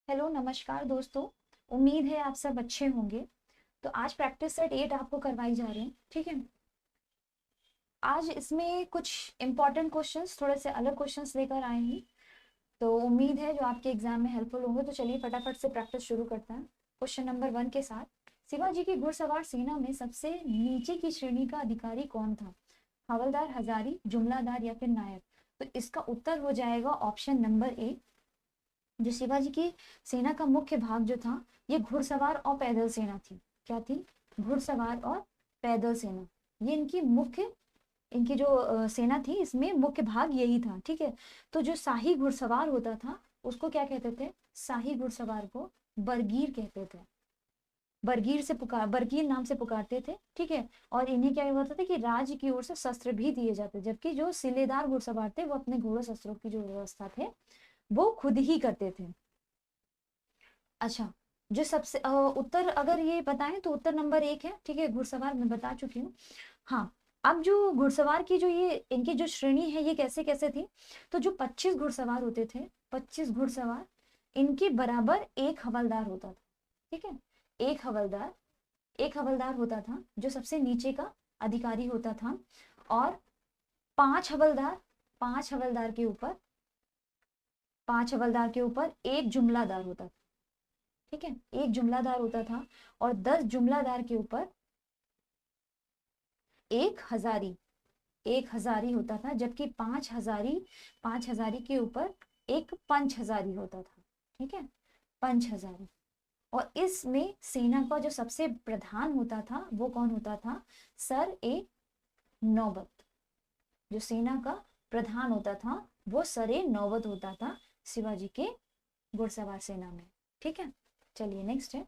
Hello नमस्कार दोस्तों। उम्मीद है आप सब अच्छे होंगे। तो आज प्रैक्टिस सेट 8 आपको करवाई जा रही है, ठीक है। आज इसमें कुछ इम्पोर्टेंट क्वेश्चंस, थोड़े से अलग क्वेश्चंस लेकर आए हैं। तो उम्मीद है जो आपके एग्जाम में हेल्पफुल होंगे। तो चलिए फटाफट से प्रैक्टिस शुरू करते हैं क्वेश्चन नंबर 1 के साथ। शिवाजी की घुड़सवार सेना में सबसे नीचे की श्रेणी का अधिकारी कौन था? हवलदार, हजारी, जुमलादार या फिर नायक? तो इसका उत्तर हो जाएगा ऑप्शन नंबर ए। जो शिवाजी की सेना का मुख्य भाग जो था, ये घुड़सवार और पैदल सेना थी। क्या थी? घुड़सवार और पैदल सेना। ये इनकी जो सेना थी, इसमें मुख्य भाग यही था, ठीक है। तो जो शाही घुड़सवार होता था उसको क्या कहते थे? शाही घुड़सवार को बरगीर कहते थे। बरगीर नाम से पुकारते थे, ठीक है। और इन्हें क्या होता था कि राज्य की ओर से शस्त्र भी दिए जाते, जबकि जो सिलेदार घुड़सवार थे वो अपने घोड़ों शस्त्रों की जो व्यवस्था थे वो खुद ही करते थे। अच्छा, जो सबसे उत्तर अगर ये बताएं तो उत्तर नंबर 1 है, ठीक है। घुड़सवार मैं बता चुकी हूँ। हाँ, अब जो घुड़सवार की जो ये इनकी जो श्रेणी है ये कैसे कैसे थी? तो जो 25 घुड़सवार होते थे, 25 घुड़सवार, इनके बराबर एक हवलदार होता था, ठीक है। एक हवलदार एक हवलदार होता था जो सबसे नीचे का अधिकारी होता था। और पांच हवलदार पांच हवलदार के ऊपर पांच हवलदार के ऊपर एक जुमलादार होता था, ठीक है। एक जुमलादार होता था। और 10 जुमलादार के ऊपर एक हजारी एक हजारी होता था, जबकि पांच हजारी के ऊपर एक पंच हजारी होता था, ठीक है। पंच हजारी। और इसमें सेना का जो सबसे प्रधान होता था वो कौन होता था? सर ए नौबत। जो सेना का प्रधान होता था वो सर ए नौबत होता था शिवाजी के घुड़सवार सेना में, ठीक है। चलिए नेक्स्ट है।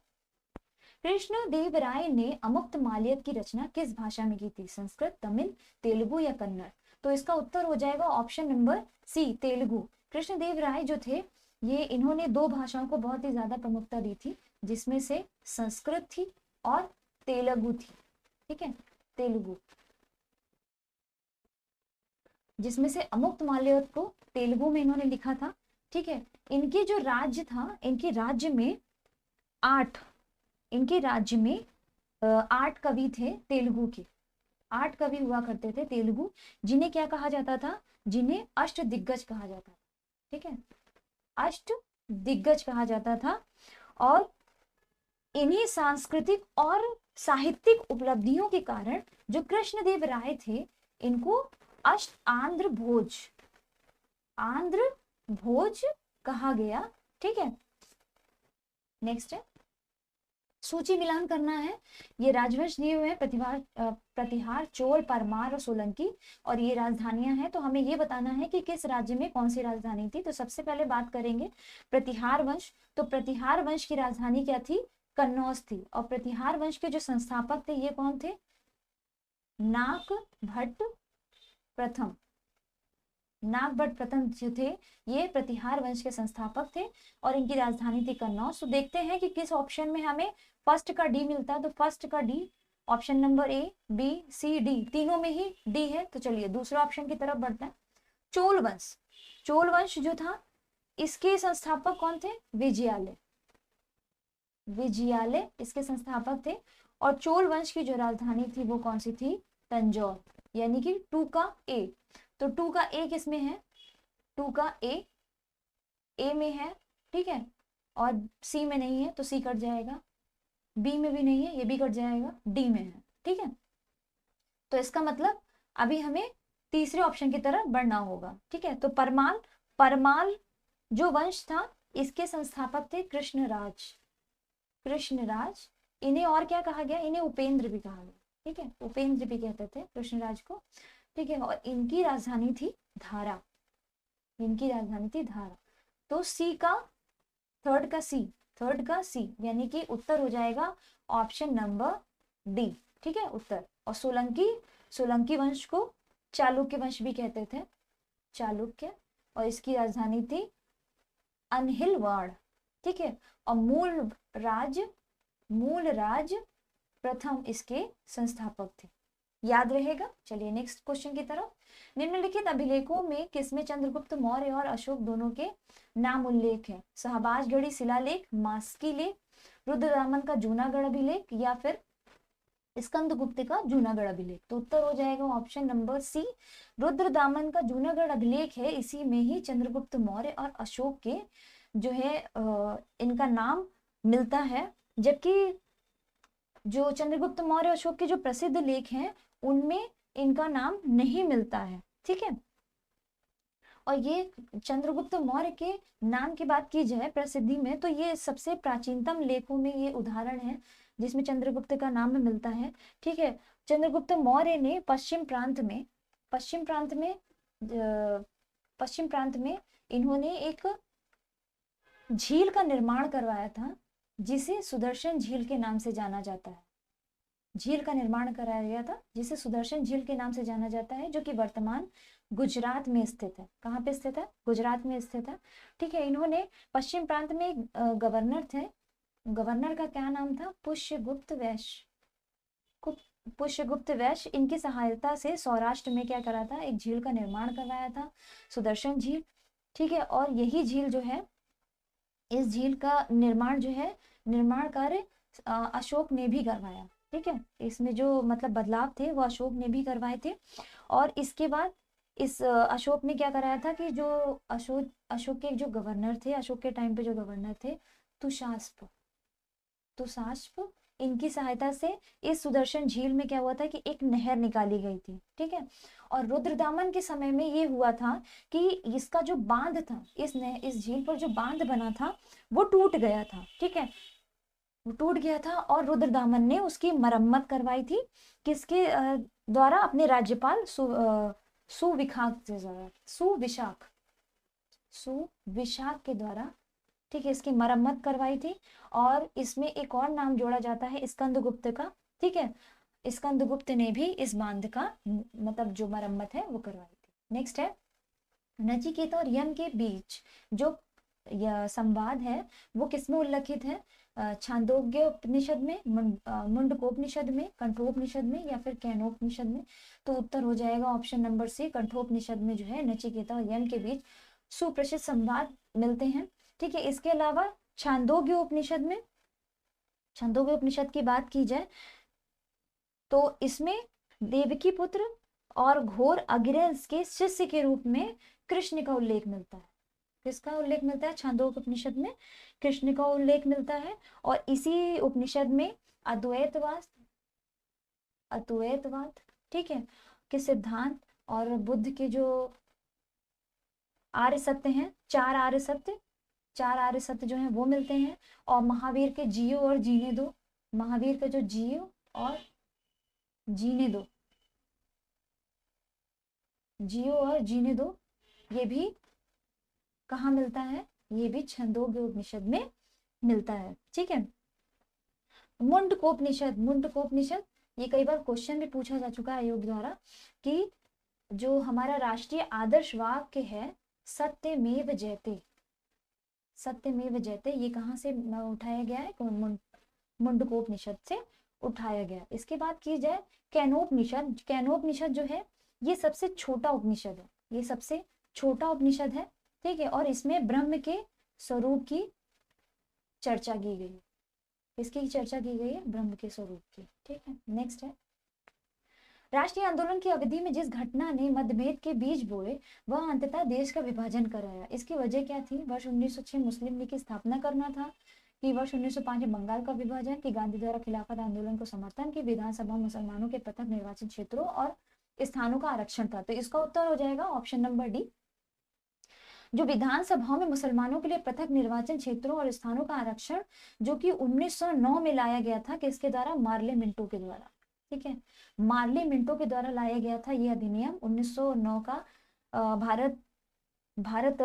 कृष्ण देव राय ने अमुक्त माल्यद की रचना किस भाषा में की थी? संस्कृत, तमिल, तेलुगु या कन्नड़? तो इसका उत्तर हो जाएगा option number c, Telugu. Krishna Deva Raya जो थे, ये इन्होंने दो भाषाओं को बहुत ही ज्यादा प्रमुखता दी थी, जिसमें से संस्कृत थी और तेलुगु थी, ठीक है। तेलुगु, जिसमें से अमुक्त माल्यद को तेलुगु में इन्होंने लिखा था, ठीक है। इनके जो राज्य था, आठ इनके राज्य में 8 कवि थे तेलुगु के। 8 कवि हुआ करते थे तेलुगु, जिन्हें क्या कहा जाता था? जिन्हें अष्ट दिग्गज कहा जाता था, ठीक है। अष्ट दिग्गज कहा जाता था। और इन्हीं सांस्कृतिक और साहित्यिक उपलब्धियों के कारण जो कृष्णदेव राय थे, इनको अष्ट आंध्र भोज कहा गया, ठीक है। नेक्स्ट है, सूची मिलान करना है। ये राजवंश दिए हुए हैं, प्रतिहार, चोल, परमार और सोलंकी। और ये राजधानियां हैं, तो हमें ये बताना है कि किस राज्य में कौन सी राजधानी थी। तो सबसे पहले बात करेंगे प्रतिहार वंश। तो प्रतिहार वंश की राजधानी क्या थी? कन्नौज थी। और प्रतिहार वंश के जो संस्थापक थे ये कौन थे? नाग भट्ट प्रथम। नाग भट्ट प्रथम जो थे, ये प्रतिहार वंश के संस्थापक थे और इनकी राजधानी थी कन्नौज। तो देखते हैं कि किस ऑप्शन में हमें फर्स्ट का डी मिलता है। तो फर्स्ट का D, option number A, B, C, D, तीनों में ही डी है। तो चलिए दूसरे ऑप्शन की तरफ बढ़ते हैं। चोल वंश। चोल वंश जो था, इसके संस्थापक कौन थे? विजयालय इसके संस्थापक थे। और चोल वंश की जो राजधानी थी वो कौन सी थी? तंजौर। यानी कि टू का ए। तो टू का ए किसमें है? टू का ए में है, ठीक है। और सी में नहीं है तो सी कट जाएगा, बी में भी नहीं है, ये भी कट जाएगा, डी में है, ठीक है। तो इसका मतलब अभी हमें तीसरे ऑप्शन की तरफ बढ़ना होगा, ठीक है। तो परमाल जो वंश था, इसके संस्थापक थे कृष्णराज। इन्हें और क्या कहा गया? इन्हें उपेंद्र भी कहा गया, ठीक है। उपेंद्र भी कहते थे कृष्णराज को, ठीक है। और इनकी राजधानी थी धारा। तो सी का थर्ड का सी, यानी कि उत्तर हो जाएगा ऑप्शन नंबर डी, ठीक है, उत्तर। और सोलंकी वंश को चालुक्य वंश भी कहते थे, चालुक्य। और इसकी राजधानी थी अनहिलवाड़, ठीक है। और मूल राज प्रथम इसके संस्थापक थे। याद रहेगा। चलिए नेक्स्ट क्वेश्चन की तरफ। निम्नलिखित अभिलेखों में किसमें चंद्रगुप्त मौर्य और अशोक दोनों के नाम उल्लेख है? शाहबाजगढ़ी शिलालेख, मास्की लेख, रुद्रदामन का जूनागढ़ अभिलेख या फिर स्कंदगुप्त का जूनागढ़ अभिलेख। तो उत्तर हो जाएगा ऑप्शन नंबर सी, रुद्रदामन का जूनागढ़ अभिलेख है, इसी में ही चंद्रगुप्त मौर्य और अशोक के जो है इनका नाम मिलता है। जबकि जो चंद्रगुप्त मौर्य अशोक के जो प्रसिद्ध लेख हैं उनमें इनका नाम नहीं मिलता है, ठीक है। और ये चंद्रगुप्त मौर्य के नाम की बात की जाए प्रसिद्धि में, तो ये सबसे प्राचीनतम लेखों में ये उदाहरण है जिसमें चंद्रगुप्त का नाम मिलता है, ठीक है। चंद्रगुप्त मौर्य ने पश्चिम प्रांत में इन्होंने एक झील का निर्माण करवाया था जिसे सुदर्शन झील के नाम से जाना जाता है। झील का निर्माण कराया गया था जिसे सुदर्शन झील के नाम से जाना जाता है, जो कि वर्तमान गुजरात में स्थित है। कहाँ पे स्थित है? गुजरात में स्थित है, ठीक है। इन्होंने पश्चिम प्रांत में एक गवर्नर थे, गवर्नर का क्या नाम था? पुष्यगुप्त वैश्य। इनकी सहायता से सौराष्ट्र में क्या करा था? एक झील का निर्माण करवाया था, सुदर्शन झील, ठीक है। और यही झील जो है, इस झील का निर्माण कार्य अशोक ने भी करवाया, ठीक है। इसमें जो मतलब बदलाव थे वो अशोक ने भी करवाए थे। और इसके बाद इस अशोक ने क्या कराया था कि जो अशोक के जो गवर्नर थे, अशोक के टाइम पे जो गवर्नर थे तुषास्प, इनकी सहायता से इस सुदर्शन झील में क्या हुआ था कि एक नहर निकाली गई थी, ठीक है। और रुद्रदामन के समय में ये हुआ था कि इसका जो बांध था, इस झील पर जो बांध बना था वो टूट गया था, ठीक है। वो टूट गया था और रुद्रदामन ने उसकी मरम्मत करवाई थी। किसके द्वारा? अपने राज्यपाल सुविशाख के द्वारा, ठीक है, इसकी मरम्मत करवाई थी। और इसमें एक और नाम जोड़ा जाता है स्कंदगुप्त का, ठीक है। स्कंदगुप्त ने भी इस बांध का मतलब जो मरम्मत है वो करवाई थी। नेक्स्ट है, नचिकेता और यम के बीच जो यह संवाद है वो किसमें उल्लेखित है? छांदोग्य उपनिषद में, मुंडकोपनिषद में, कंठोपनिषद में या फिर कैनोपनिषद में। तो उत्तर हो जाएगा ऑप्शन नंबर सी, कंठोपनिषद में जो है नचिकेता और यम के बीच सुप्रसिद्ध संवाद मिलते हैं, ठीक है। इसके अलावा छांदोग्य उपनिषद की बात की जाए तो इसमें देवकी पुत्र और घोर अगिरस के शिष्य के रूप में कृष्ण का उल्लेख मिलता है। किसका उल्लेख मिलता है? छांदोग्य उपनिषद में कृष्ण का उल्लेख मिलता है। और इसी उपनिषद में अद्वैतवाद, ठीक है, के सिद्धांत और बुद्ध के जो आर्य सत्य हैं, चार आर्य सत्य जो हैं वो मिलते हैं। और महावीर के जियो और जीने दो, महावीर का जो जियो और जीने दो, ये भी कहाँ मिलता है? ये भी छंदोग्य उपनिषद में मिलता है, ठीक है। मुंडकोपनिषद ये कई बार क्वेश्चन भी पूछा जा चुका है आयोग द्वारा कि जो हमारा राष्ट्रीय आदर्श वाक्य है सत्यमेव जयते, ये कहाँ से उठाया गया है? मुंडकोपनिषद से उठाया गया। इसके बाद की जाए कैनोपनिषद जो है ये सबसे छोटा उपनिषद है, ठीक है। और इसमें ब्रह्म के स्वरूप की चर्चा की गई है। इसकी चर्चा की गई है ब्रह्म के स्वरूप की, ठीक है। नेक्स्ट है, राष्ट्रीय आंदोलन की अवधि में जिस घटना ने मतभेद के बीज बोए वह अंततः देश का विभाजन कराया, इसकी वजह क्या थी? वर्ष 1906 मुस्लिम लीग की स्थापना करना था, कि वर्ष 1905 में बंगाल का विभाजन, कि गांधी द्वारा खिलाफत आंदोलन को समर्थन, की विधानसभा मुसलमानों के पृथक निर्वाचन क्षेत्रों और स्थानों का आरक्षण था। तो इसका उत्तर हो जाएगा ऑप्शन नंबर डी, जो विधानसभाओं में मुसलमानों के लिए पृथक निर्वाचन क्षेत्रों और स्थानों का आरक्षण जो कि 1909 में लाया गया था। किसके द्वारा? मार्ले मिंटो के द्वारा, ठीक है। मार्ले मिंटो के द्वारा लाया गया था यह अधिनियम 1909 का भारत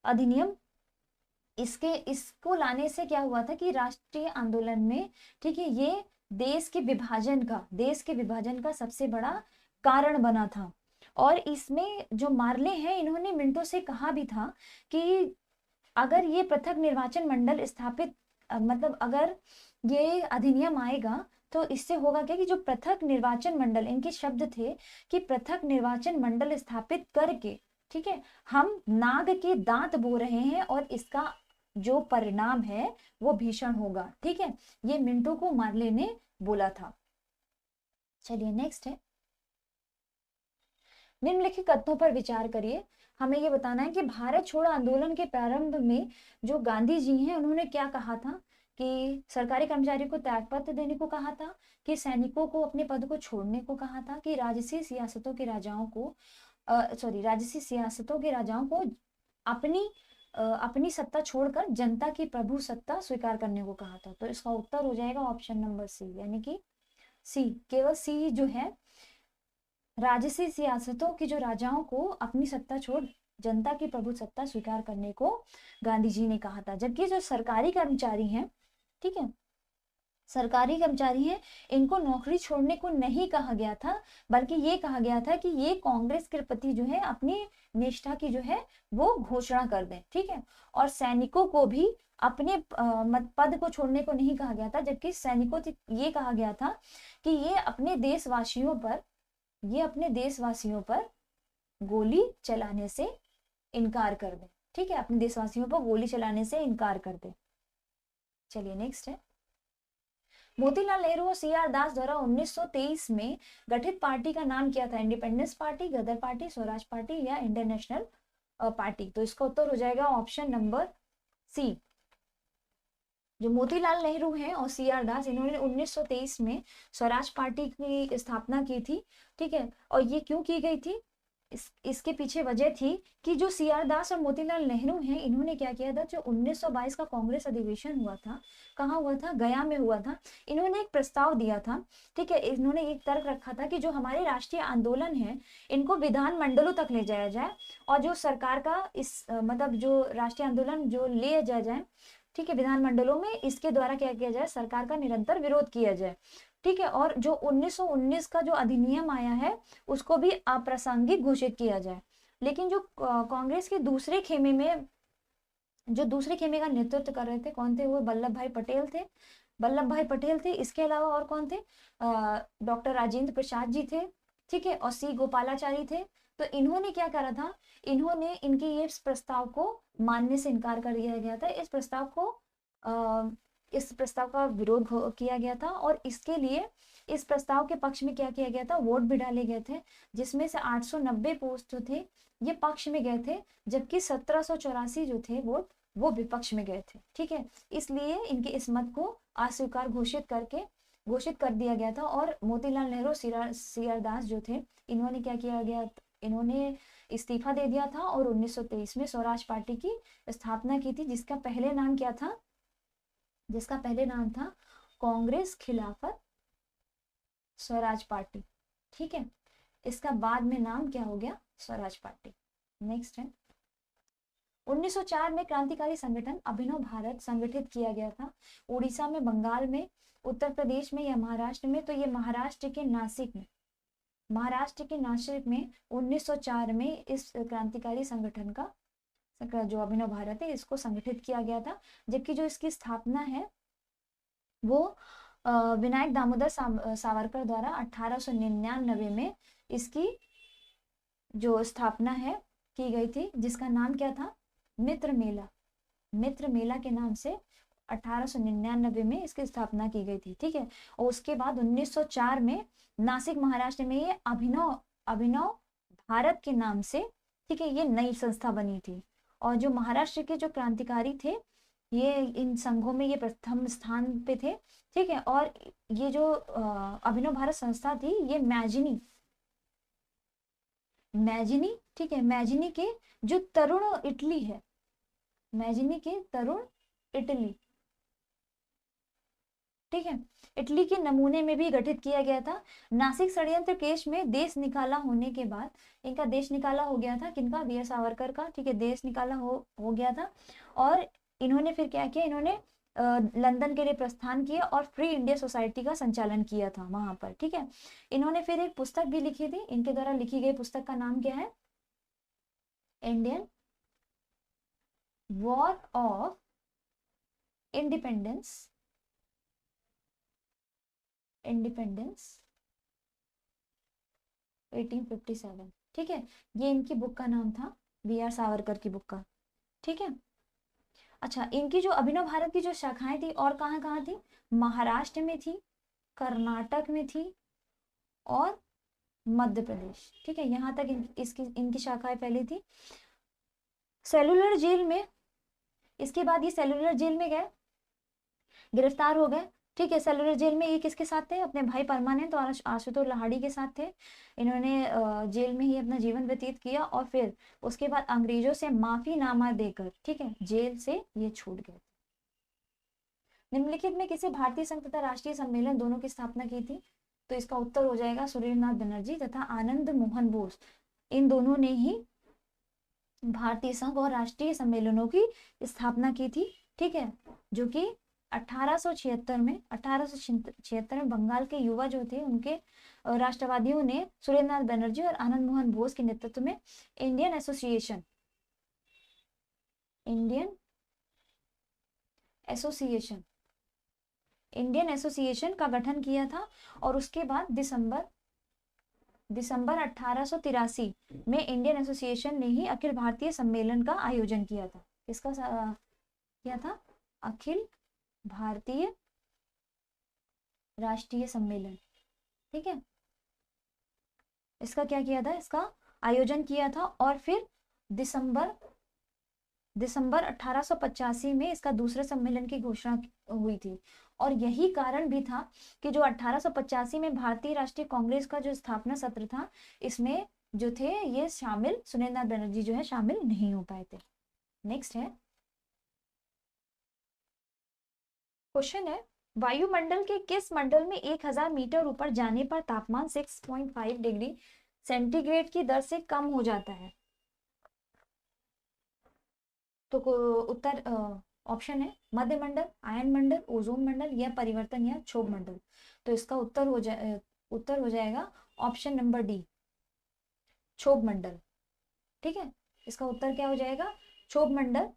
अधिनियम। इसको लाने से क्या हुआ था कि राष्ट्रीय आंदोलन में, ठीक है, ये देश के विभाजन का सबसे बड़ा कारण बना था। और इसमें जो मार्ले हैं इन्होंने मिंटो से कहा भी था कि अगर ये पृथक निर्वाचन मंडल स्थापित मतलब अगर ये अधिनियम आएगा तो इससे होगा क्या कि जो पृथक निर्वाचन मंडल, इनके शब्द थे कि पृथक निर्वाचन मंडल स्थापित करके, ठीक है, हम नाग के दांत बो रहे हैं और इसका जो परिणाम है वो भीषण होगा। ठीक है, ये मिंटो को मार्ले ने बोला था। चलिए नेक्स्ट है, निम्नलिखित कथनों पर विचार करिए। हमें ये बताना है कि भारत छोड़ो आंदोलन के प्रारंभ में जो गांधी जी हैं उन्होंने क्या कहा था, कि सरकारी कर्मचारी को त्यागपत्र देने को कहा था, कि सैनिकों को अपने पद को छोड़ने को कहा था, कि राजसी सियासतों के राजाओं को राजसी सियासतों के राजाओं को अपनी सत्ता छोड़कर जनता की प्रभु सत्ता स्वीकार करने को कहा था। तो इसका उत्तर हो जाएगा ऑप्शन नंबर सी, यानी कि सी, केवल सी जो है, राजसी सियासतों के जो राजाओं को अपनी सत्ता छोड़ जनता की प्रभु सत्ता स्वीकार करने को गांधी जी ने कहा था। जबकि जो सरकारी कर्मचारी हैं, ठीक है, सरकारी कर्मचारी हैं, इनको नौकरी छोड़ने को नहीं कहा गया था, बल्कि ये कहा गया था कि ये कांग्रेस के प्रति जो है अपनी निष्ठा की जो है वो घोषणा कर दें। ठीक है, और सैनिकों को भी अपने पद को छोड़ने को नहीं कहा गया था, जबकि सैनिकों से ये कहा गया था कि ये अपने देशवासियों पर गोली चलाने से इनकार कर दे। ठीक है, अपने देशवासियों पर गोली चलाने से इनकार कर दे। चलिए नेक्स्ट है, मोतीलाल नेहरू और सी आर दास द्वारा 1923 में गठित पार्टी का नाम क्या था? इंडिपेंडेंस पार्टी, गदर पार्टी, स्वराज पार्टी या इंडियन नेशनल पार्टी? तो इसका उत्तर हो जाएगा ऑप्शन नंबर सी। जो मोतीलाल नेहरू हैं और सी आर दास, इन्होंने 1923 में स्वराज पार्टी की स्थापना की थी। ठीक है, और ये क्यों की गई थी? इसके पीछे वजह थी कि जो सी आर दास और मोतीलाल नेहरू हैं, इन्होंने क्या किया था, जो 1922 का कांग्रेस अधिवेशन हुआ था, कहाँ हुआ था? गया में हुआ था। इन्होंने एक प्रस्ताव दिया था, ठीक है, इन्होंने एक तर्क रखा था कि जो हमारे राष्ट्रीय आंदोलन है इनको विधान मंडलों तक ले जाया जाए, और जो सरकार का मतलब जो राष्ट्रीय आंदोलन जो ले जाया जाए, ठीक है, विधान मंडलों में, इसके द्वारा क्या किया जाए, सरकार का निरंतर विरोध किया जाए। ठीक है, और जो 1919 का जो अधिनियम आया है उसको भी अप्रासंगिक घोषित किया जाए। लेकिन जो कांग्रेस के दूसरे खेमे का नेतृत्व कर रहे थे, कौन थे? वो वल्लभ भाई पटेल थे। इसके अलावा और कौन थे? डॉक्टर राजेंद्र प्रसाद जी थे, ठीक है, और सी गोपालाचारी थे। तो इन्होंने क्या करा था, इनके ये प्रस्ताव को मानने से इनकार कर दिया गया था। इस प्रस्ताव का विरोध किया गया था, और इसके लिए इस प्रस्ताव के पक्ष में क्या किया गया था, वोट भी डाले गए थे, जिसमें से 890 पोस्ट जो थे ये पक्ष में गए थे, जबकि 1784 जो थे वोट वो विपक्ष में गए थे। ठीक है, इसलिए इनके इस मत को अस्वीकार घोषित कर दिया गया था। और मोतीलाल नेहरू, सी आर दास जो थे, इन्होंने क्या किया गया, इन्होंने इस्तीफा दे दिया था और 1923 में स्वराज पार्टी की स्थापना की थी, जिसका पहले नाम क्या था? जिसका पहले नाम था कांग्रेस खिलाफत स्वराज पार्टी। ठीक है, इसका बाद में नाम क्या हो गया? स्वराज पार्टी। नेक्स्ट है, 1904 में क्रांतिकारी संगठन अभिनव भारत संगठित किया गया था। उड़ीसा में, बंगाल में, उत्तर प्रदेश में या महाराष्ट्र में? तो ये महाराष्ट्र के नासिक में 1904 में इस क्रांतिकारी संगठन का जो अभिनव भारत है इसको संगठित किया गया था। जबकि जो इसकी स्थापना है वो विनायक दामोदर सावरकर द्वारा 1899 में इसकी जो स्थापना है की गई थी, जिसका नाम क्या था? मित्र मेला के नाम से 1899 में इसकी स्थापना की गई थी। ठीक है, और उसके बाद 1904 में नासिक महाराष्ट्र में ये अभिनव भारत के नाम से, ठीक है, ये नई संस्था बनी थी। और जो महाराष्ट्र के जो क्रांतिकारी थे ये इन संघों में ये प्रथम स्थान पे थे। ठीक है, और ये जो अभिनव भारत संस्था थी ये मैजिनी, ठीक है, मैजिनी के जो तरुण इटली है, मैजिनी के तरुण इटली, ठीक है, इटली के नमूने में भी गठित किया गया था। नासिक षड्यंत्र केस में देश निकाला होने के बाद, इनका देश निकाला हो गया था, किनका? वीर सावरकर का। ठीक है, देश निकाला हो गया था, और इन्होंने फिर क्या किया, इन्होंने लंदन के लिए प्रस्थान किया और फ्री इंडिया सोसाइटी का संचालन किया था वहां पर। ठीक है, इन्होंने फिर एक पुस्तक भी लिखी थी, इनके द्वारा लिखी गई पुस्तक का नाम क्या है? Indian war of independence, independence 1857, ठीक है। ये इनकी बुक का नाम था, बी आर सावरकर की बुक का, ठीक है। अच्छा, इनकी जो अभिनव भारत की जो शाखाएं थी और कहाँ कहाँ थी, महाराष्ट्र में थी, कर्नाटक में थी और मध्य प्रदेश, ठीक है। यहाँ तक इनकी शाखाएं पहले थी। सेलुलर जेल में, इसके बाद ये सेलुलर जेल में गए, गिरफ्तार हो गए, ठीक है। सेलुलर जेल में ये किसके साथ थे, अपने भाई परमानंद और आशुतोष लाहिड़ी के साथ थे। इन्होंने जेल में ही अपना जीवन व्यतीत किया और फिर उसके बाद अंग्रेजों से माफीनामा देकर, ठीक है, जेल से ये छूट गए। निम्नलिखित में किसी भारतीय संघ तथा राष्ट्रीय सम्मेलन दोनों की स्थापना की थी, तो इसका उत्तर हो जाएगा सुरेंद्रनाथ बनर्जी तथा आनंद मोहन बोस। इन दोनों ने ही भारतीय संघ और राष्ट्रीय सम्मेलनों की स्थापना की थी, ठीक है। जो कि 1876 में बंगाल के युवा जो थे उनके राष्ट्रवादियों ने सुरेंद्रनाथ बनर्जी और आनंद मोहन बोस के नेतृत्व में इंडियन एसोसिएशन का गठन किया था। और उसके बाद दिसंबर 1883 में इंडियन एसोसिएशन ने ही अखिल भारतीय सम्मेलन का आयोजन किया था। किसका किया था, अखिल भारतीय राष्ट्रीय सम्मेलन, ठीक है। इसका क्या किया था, इसका आयोजन किया था। और फिर दिसंबर 1885 में इसका दूसरे सम्मेलन की घोषणा हुई थी। और यही कारण भी था कि जो 1885 में भारतीय राष्ट्रीय कांग्रेस का जो स्थापना सत्र था, इसमें जो थे ये शामिल, सुरेंद्रनाथ बनर्जी जो है शामिल नहीं हो पाए थे। नेक्स्ट है क्वेश्चन है, वायुमंडल के किस मंडल में 1000 मीटर ऊपर जाने पर तापमान 6.5 डिग्री सेंटीग्रेड की दर से कम हो जाता है? तो उत्तर ऑप्शन है मध्य मंडल, आयन मंडल, ओजोन मंडल या परिवर्तन या क्षोभ मंडल। तो इसका उत्तर हो जाएगा ऑप्शन नंबर डी, क्षोभ मंडल, ठीक है। इसका उत्तर क्या हो जाएगा, क्षोभ मंडल,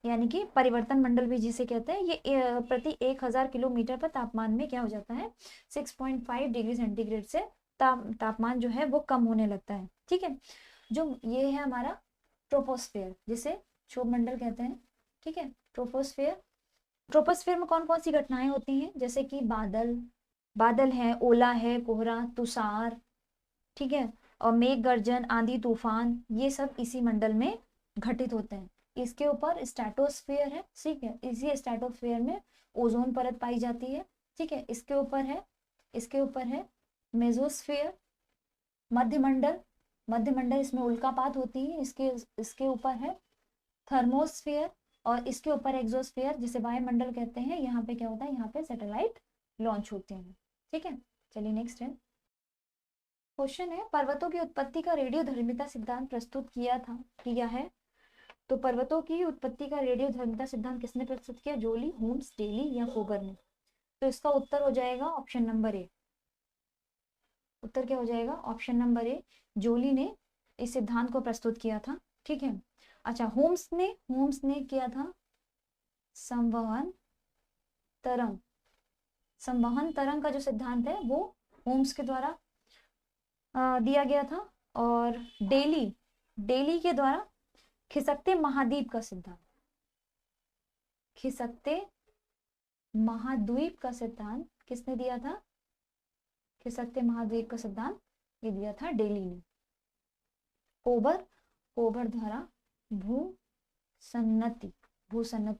यानी कि परिवर्तन मंडल भी जिसे कहते हैं। ये प्रति 1000 किलोमीटर पर तापमान में क्या हो जाता है, 6.5 डिग्री सेंटीग्रेड से तापमान जो है वो कम होने लगता है, ठीक है। जो ये है हमारा ट्रोपोस्फेयर, जिसे क्षोभ मंडल कहते हैं, ठीक है। ट्रोपोस्फेयर में कौन कौन सी घटनाएं होती हैं, जैसे कि बादल है, ओला है, कोहरा, तुषार, ठीक है, और मेघ गर्जन, आंधी तूफान, ये सब इसी मंडल में घटित होते हैं। इसके ऊपर स्ट्रेटोस्फेयर है, ठीक है। इसी स्ट्रेटोस्फेयर में ओजोन परत पाई जाती है, ठीक है। इसके ऊपर है मेसोस्फेयर, मध्यमंडल इसमें उल्कापात होती है। इसके ऊपर है थर्मोस्फेयर और इसके ऊपर एक्सोस्फेयर जिसे वायुमंडल कहते हैं। यहाँ पे क्या होता है, यहाँ पे सैटेलाइट लॉन्च होते हैं, ठीक है। चलिए नेक्स्ट है क्वेश्चन है, पर्वतों की उत्पत्ति का रेडियोधर्मिता सिद्धांत प्रस्तुत किया है। तो पर्वतों की उत्पत्ति का रेडियोधर्मिता सिद्धांत किसने प्रस्तुत किया, जोली, होम्स, डेली या फोगर ने? तो इसका उत्तर हो जाएगा ऑप्शन नंबर ए। उत्तर क्या हो जाएगा, ऑप्शन नंबर ए, जोली ने इस सिद्धांत को प्रस्तुत किया था, ठीक है। अच्छा, होम्स ने किया था संवहन तरंग का जो सिद्धांत है वो होम्स के द्वारा दिया गया था। और डेली के द्वारा खिसकते महाद्वीप का सिद्धांत किसने दिया था, खिसकते महाद्वीप का सिद्धांत ये दिया था डेली ने। कोबर द्वारा भूसन्नति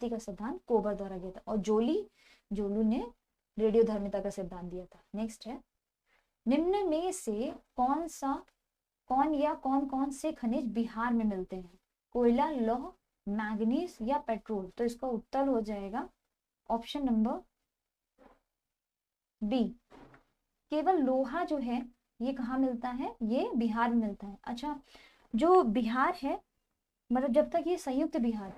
का सिद्धांत कोबर द्वारा दिया था। और जोलू ने रेडियोधर्मिता का सिद्धांत दिया था। नेक्स्ट है, निम्न में से कौन से खनिज बिहार में मिलते हैं, कोयला, लौह, मैग्नीज या पेट्रोल? तो इसका उत्तर हो जाएगा ऑप्शन नंबर बी, केवल लोहा जो है ये कहाँ मिलता है, ये बिहार में मिलता है। अच्छा, जो बिहार है, मतलब जब तक ये संयुक्त बिहार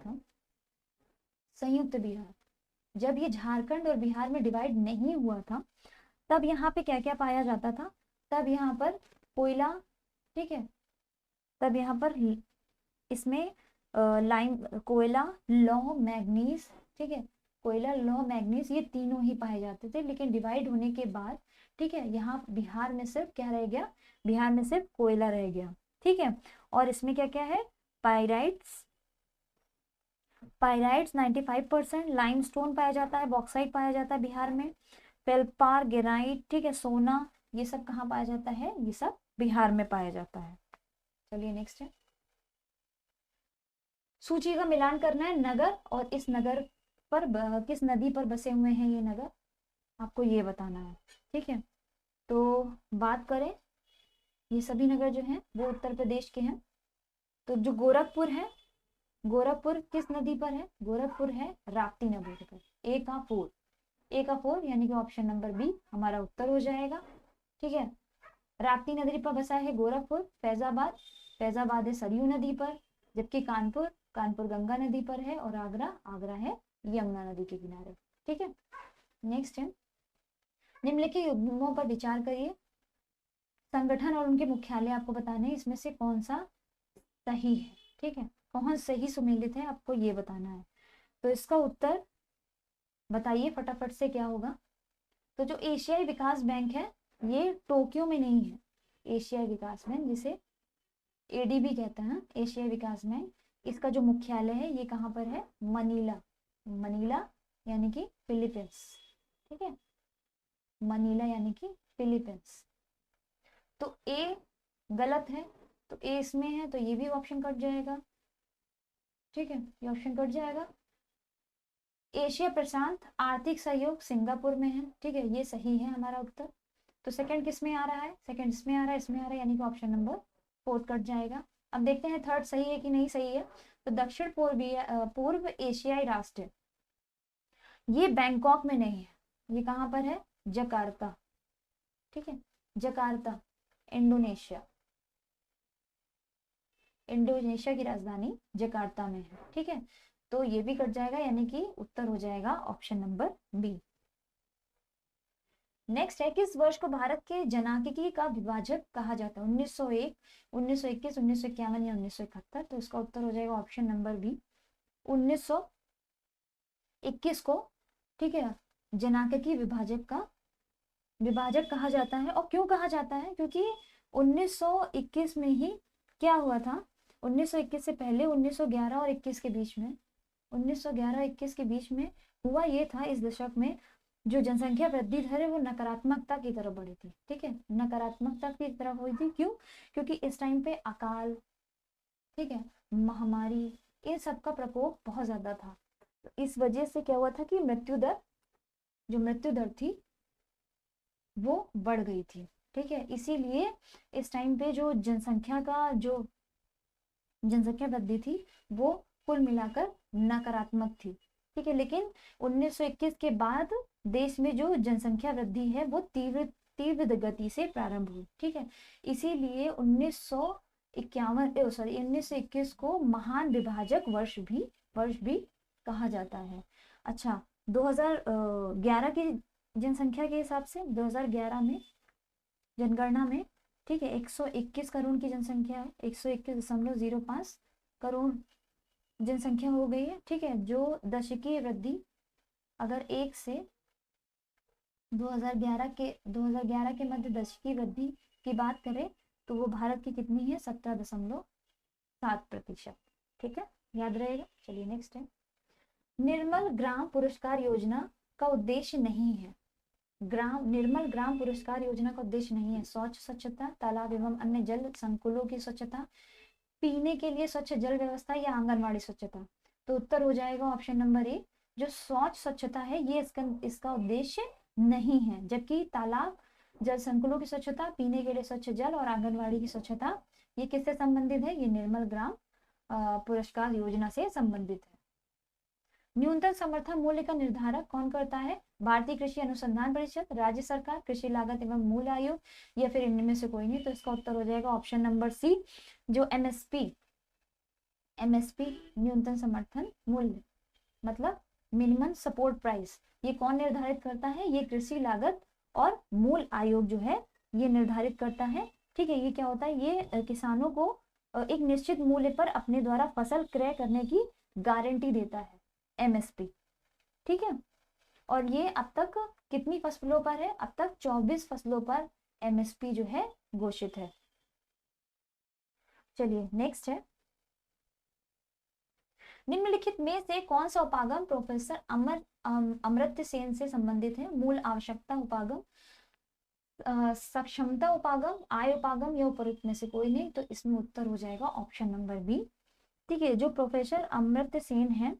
जब ये झारखंड और बिहार में डिवाइड नहीं हुआ था, तब यहाँ पे क्या क्या पाया जाता था, तब यहाँ पर कोयला, ठीक है, तब यहाँ पर इसमें कोयला, लौह, मैग्नीज, ठीक है, कोयला, लौह, मैग्नीज, ये तीनों ही पाए जाते थे। लेकिन डिवाइड होने के बाद, ठीक है, यहाँ बिहार में सिर्फ क्या रह गया, बिहार में सिर्फ कोयला रह गया, ठीक है। और इसमें क्या क्या है, पाइराइट्स, पाइराइट्स 95%, लाइमस्टोन पाया जाता है, बॉक्साइट पाया जाता है बिहार में, फेल्पार, ग्रेनाइट, ठीक है, सोना, ये सब कहाँ पाया जाता है, ये सब बिहार में पाया जाता है। चलिए नेक्स्ट है, सूची का मिलान करना है नगर, और इस नगर पर किस नदी पर बसे हुए हैं ये नगर, आपको ये बताना है, ठीक है। तो बात करें, ये सभी नगर जो हैं वो उत्तर प्रदेश के हैं। तो जो गोरखपुर है, गोरखपुर किस नदी पर है, गोरखपुर है राप्ती नदी पर। ए का फोर, ए का फोर यानी कि ऑप्शन नंबर बी हमारा उत्तर हो जाएगा, ठीक है। राप्ती नदी पर बसा है गोरखपुर। फैजाबाद, फैजाबाद है सरयू नदी पर। जबकि कानपुर, कानपुर गंगा नदी पर है। और आगरा, आगरा है यमुना नदी के किनारे, ठीक है। नेक्स्ट है, निम्नलिखित युग्मों पर विचार करिए, संगठन और उनके मुख्यालय आपको बताने हैं, इसमें से कौन सा सही है, ठीक है, कौन सही सुमेलित है, आपको ये बताना है। तो इसका उत्तर बताइए फटाफट से क्या होगा। तो जो एशियाई विकास बैंक है ये टोक्यो में नहीं है। एशियाई विकास बैंक, जिसे एडीबी कहते हैं, एशियाई विकास बैंक, इसका जो मुख्यालय है ये कहाँ पर है, मनीला, मनीला यानी कि फिलीपींस, ठीक है, मनीला यानी कि फिलीपींस। तो ए गलत है, तो ए इसमें है तो ये भी ऑप्शन कट जाएगा, ठीक है, ये ऑप्शन कट जाएगा। एशिया प्रशांत आर्थिक सहयोग सिंगापुर में है, ठीक है, ये सही है हमारा उत्तर। तो सेकंड किस में आ रहा है, सेकंड इसमें आ रहा है, इसमें आ रहा है, यानी कि ऑप्शन नंबर फोर्थ कट जाएगा। अब देखते हैं थर्ड सही है कि नहीं सही है। तो दक्षिण पूर्व एशियाई राष्ट्र, ये बैंकॉक में नहीं है, ये कहाँ पर है, जकार्ता, ठीक है, जकार्ता, इंडोनेशिया, इंडोनेशिया की राजधानी जकार्ता में है, ठीक है। तो ये भी कट जाएगा, यानी कि उत्तर हो जाएगा ऑप्शन नंबर बी। नेक्स्ट है, किस वर्ष को भारत के जनांकिकी का विभाजक कहा जाता है, 1901, 1921, 1951 या 1971। तो इसका उत्तर हो जाएगा ऑप्शन नंबर बी, 1921 को, ठीक है, जनांकिकी विभाजक का विभाजक कहा जाता है। और क्यों कहा जाता है, क्योंकि 1921 में ही क्या हुआ था, 1921 से पहले 1911 और 21 के बीच में, 1911 और 21 के बीच में हुआ ये था, इस दशक में जो जनसंख्या वृद्धि दर है वो नकारात्मकता की तरफ बढ़ी थी, ठीक है, नकारात्मकता की तरफ हुई थी। क्यों, क्योंकि इस टाइम पे अकाल, ठीक है, महामारी, इन सब का प्रकोप बहुत ज्यादा था। तो इस वजह से क्या हुआ था कि मृत्यु दर, जो मृत्यु दर थी वो बढ़ गई थी, ठीक है। इसीलिए इस टाइम पे जो जनसंख्या वृद्धि थी वो कुल मिलाकर नकारात्मक थी, ठीक है। लेकिन 1921 के बाद देश में जो जनसंख्या वृद्धि है वो तीव्र गति से प्रारंभ हुई, ठीक है। इसीलिए 1921 को महान विभाजक वर्ष भी कहा जाता है। अच्छा, 2011 की जनसंख्या के हिसाब से 2011 में जनगणना में, ठीक है, 121 करोड़ की जनसंख्या है, 121.05 करोड़ जनसंख्या हो गई है, ठीक है। जो दशकीय वृद्धि अगर 1 से 2011 के मध्य दशकीय वृद्धि की बात करें तो वो भारत की कितनी है, 17.7%, ठीक है, याद रहेगा। चलिए नेक्स्ट है, निर्मल ग्राम पुरस्कार योजना का उद्देश्य नहीं है, निर्मल ग्राम पुरस्कार योजना का उद्देश्य नहीं है स्वच्छता, तालाब एवं अन्य जल संकुलों की स्वच्छता, पीने के लिए स्वच्छ जल व्यवस्था या आंगनवाड़ी स्वच्छता। तो उत्तर हो जाएगा ऑप्शन नंबर ए, जो स्वच्छता है ये इसका उद्देश्य नहीं है। जबकि तालाब, जल संकुलों की स्वच्छता, पीने के लिए स्वच्छ जल और आंगनवाड़ी की स्वच्छता, ये किससे संबंधित है, ये निर्मल ग्राम पुरस्कार योजना से संबंधित है। न्यूनतम समर्थन मूल्य का निर्धारक कौन करता है, भारतीय कृषि अनुसंधान परिषद, राज्य सरकार, कृषि लागत एवं मूल्य आयोग, या फिर इनमें से कोई नहीं। तो इसका उत्तर हो जाएगा ऑप्शन नंबर सी, जो एमएसपी न्यूनतम समर्थन मूल्य मतलब मिनिमम सपोर्ट प्राइस, ये कौन निर्धारित करता है, ये कृषि लागत और मूल्य आयोग जो है ये निर्धारित करता है, ठीक है। ये क्या होता है, ये किसानों को एक निश्चित मूल्य पर अपने द्वारा फसल क्रय करने की गारंटी देता है, एमएसपी, ठीक है। और ये अब तक कितनी फसलों पर है? अब तक 24 फसलों पर एमएसपी जो है घोषित है। चलिए नेक्स्ट है, निम्नलिखित में से कौन सा उपागम प्रोफेसर अमर्त्य सेन से संबंधित है? मूल आवश्यकता उपागम, सक्षमता उपागम, आय उपागम या उपरोक्त में से कोई नहीं। तो इसमें उत्तर हो जाएगा ऑप्शन नंबर बी। ठीक है, जो प्रोफेसर अमर्त्य सेन है,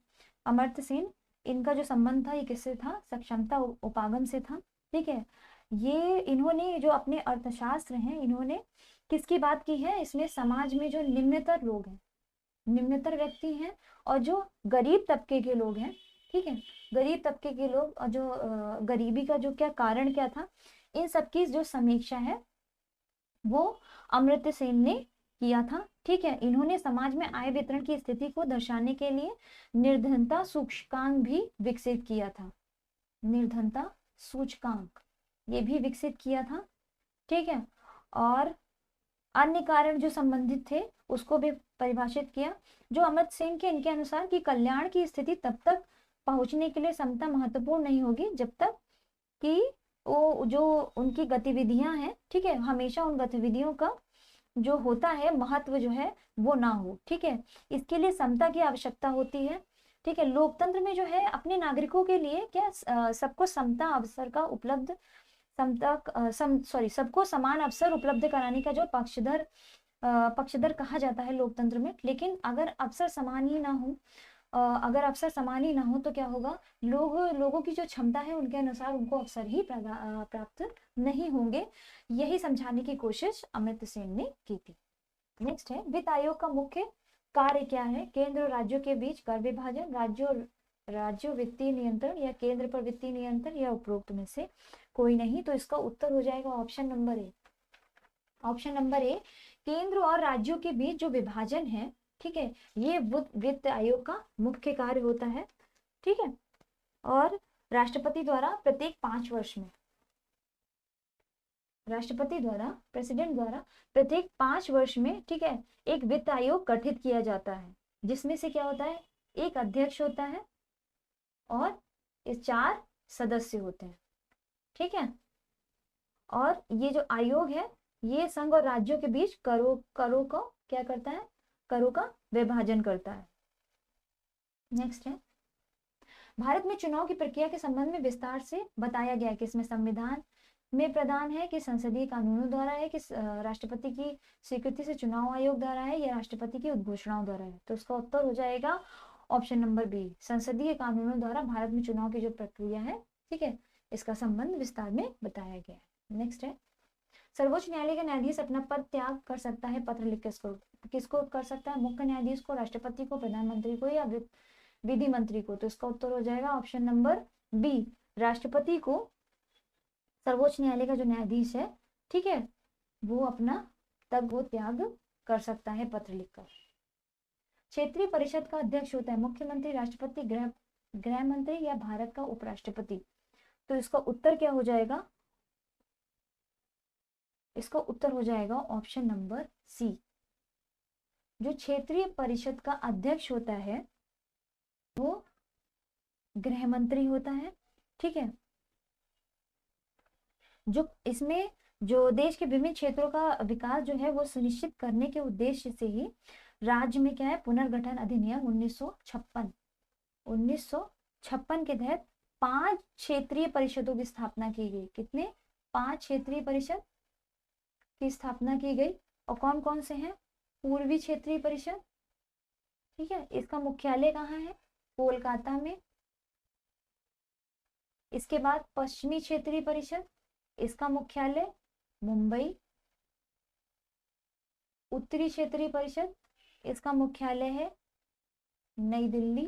अमर्त्य सेन, इनका जो संबंध था ये किससे था? सक्षमता उपागम से था। ठीक है, ये इन्होंने जो अपने अर्थशास्त्र हैं, इन्होंने किसकी बात की है? इसमें समाज में जो निम्नतर लोग हैं, निम्नतर व्यक्ति हैं और जो गरीब तबके के लोग हैं, ठीक है, गरीब तबके के लोग, और जो गरीबी का जो क्या कारण क्या था, इन सबकी जो समीक्षा है वो अमर्त्य सेन ने किया था। ठीक है, इन्होंने समाज में आय वितरण की स्थिति को दर्शाने के लिए निर्धनता सूचकांक भी विकसित किया था। निर्धनता सूचकांक ये भी विकसित किया था। ठीक है, और अन्य कारण जो संबंधित थे उसको भी परिभाषित किया। जो अमर्त्य सेन के, इनके अनुसार कि कल्याण की स्थिति तब तक पहुंचने के लिए समता महत्वपूर्ण नहीं होगी जब तक कि वो जो उनकी गतिविधियां हैं, ठीक है, हमेशा उन गतिविधियों का जो होता है महत्व जो है वो ना हो। ठीक है, इसके लिए समता की आवश्यकता होती है। ठीक है, लोकतंत्र में जो है अपने नागरिकों के लिए क्या सबको समता अवसर का उपलब्ध, सबको समान अवसर उपलब्ध कराने का जो पक्षधर कहा जाता है लोकतंत्र में। लेकिन अगर अवसर समान ही ना हो, अगर अवसर समान ही ना हो तो क्या होगा? लोगों की जो क्षमता है उनके अनुसार उनको अवसर ही प्राप्त नहीं होंगे। यही समझाने की कोशिश अमर्त्य सेन ने की थी। नेक्स्ट है, वित्त आयोग का मुख्य कार्य क्या है? केंद्र और राज्यों के बीच कर विभाजन, राज्यों वित्तीय नियंत्रण, या केंद्र पर वित्तीय नियंत्रण, या उपरोक्त में से कोई नहीं। तो इसका उत्तर हो जाएगा ऑप्शन नंबर ए। ऑप्शन नंबर ए, केंद्र और राज्यों के बीच जो विभाजन है, ठीक है, ये वित्त आयोग का मुख्य कार्य होता है। ठीक है, और राष्ट्रपति द्वारा प्रत्येक 5 वर्ष में, राष्ट्रपति द्वारा, प्रेसिडेंट द्वारा प्रत्येक 5 वर्ष में, ठीक है, एक वित्त आयोग गठित किया जाता है, जिसमें से क्या होता है? एक अध्यक्ष होता है और इस 4 सदस्य होते हैं। ठीक है, और ये जो आयोग है ये संघ और राज्यों के बीच करों को क्या करता है? करों का विभाजन करता है। नेक्स्ट है, भारत में चुनाव की प्रक्रिया के संबंध में विस्तार से बताया गया है कि इसमें संविधान में प्रदान है कि संसदीय कानूनों द्वारा है कि राष्ट्रपति की स्वीकृति से चुनाव आयोग द्वारा है या राष्ट्रपति की उद्घोषणाओं द्वारा है। तो इसका उत्तर हो जाएगा ऑप्शन नंबर बी, संसदीय कानूनों द्वारा भारत में चुनाव की जो प्रक्रिया है, ठीक है, इसका संबंध विस्तार में बताया गया है। नेक्स्ट है, सर्वोच्च न्यायालय का न्यायाधीश अपना पद त्याग कर सकता है पत्र लिख किसको कर सकता है? मुख्य न्यायाधीश को, राष्ट्रपति को, प्रधानमंत्री को, या विधि मंत्री को। तो इसका उत्तर हो जाएगा ऑप्शन नंबर बी, राष्ट्रपति को सर्वोच्च न्यायालय का जो न्यायाधीश है, ठीक है, वो अपना तब वो त्याग कर सकता है पत्र लिखकर। क्षेत्रीय परिषद का अध्यक्ष होता है मुख्यमंत्री, राष्ट्रपति, गृह मंत्री, या भारत का उपराष्ट्रपति। तो इसका उत्तर क्या हो जाएगा? इसका उत्तर हो जाएगा ऑप्शन नंबर सी। जो क्षेत्रीय परिषद का अध्यक्ष होता है वो गृह मंत्री होता है। ठीक है, जो इसमें जो देश के विभिन्न क्षेत्रों का विकास जो है वो सुनिश्चित करने के उद्देश्य से ही राज्य में क्या है? पुनर्गठन अधिनियम 1956 के तहत 5 क्षेत्रीय परिषदों की स्थापना की गई। कितने? 5 क्षेत्रीय परिषद की स्थापना की गई। और कौन कौन से हैं? पूर्वी क्षेत्रीय परिषद, ठीक है, इसका मुख्यालय कहाँ है? कोलकाता में। इसके बाद पश्चिमी क्षेत्रीय परिषद, इसका मुख्यालय मुंबई। उत्तरी क्षेत्रीय परिषद, इसका मुख्यालय है नई दिल्ली।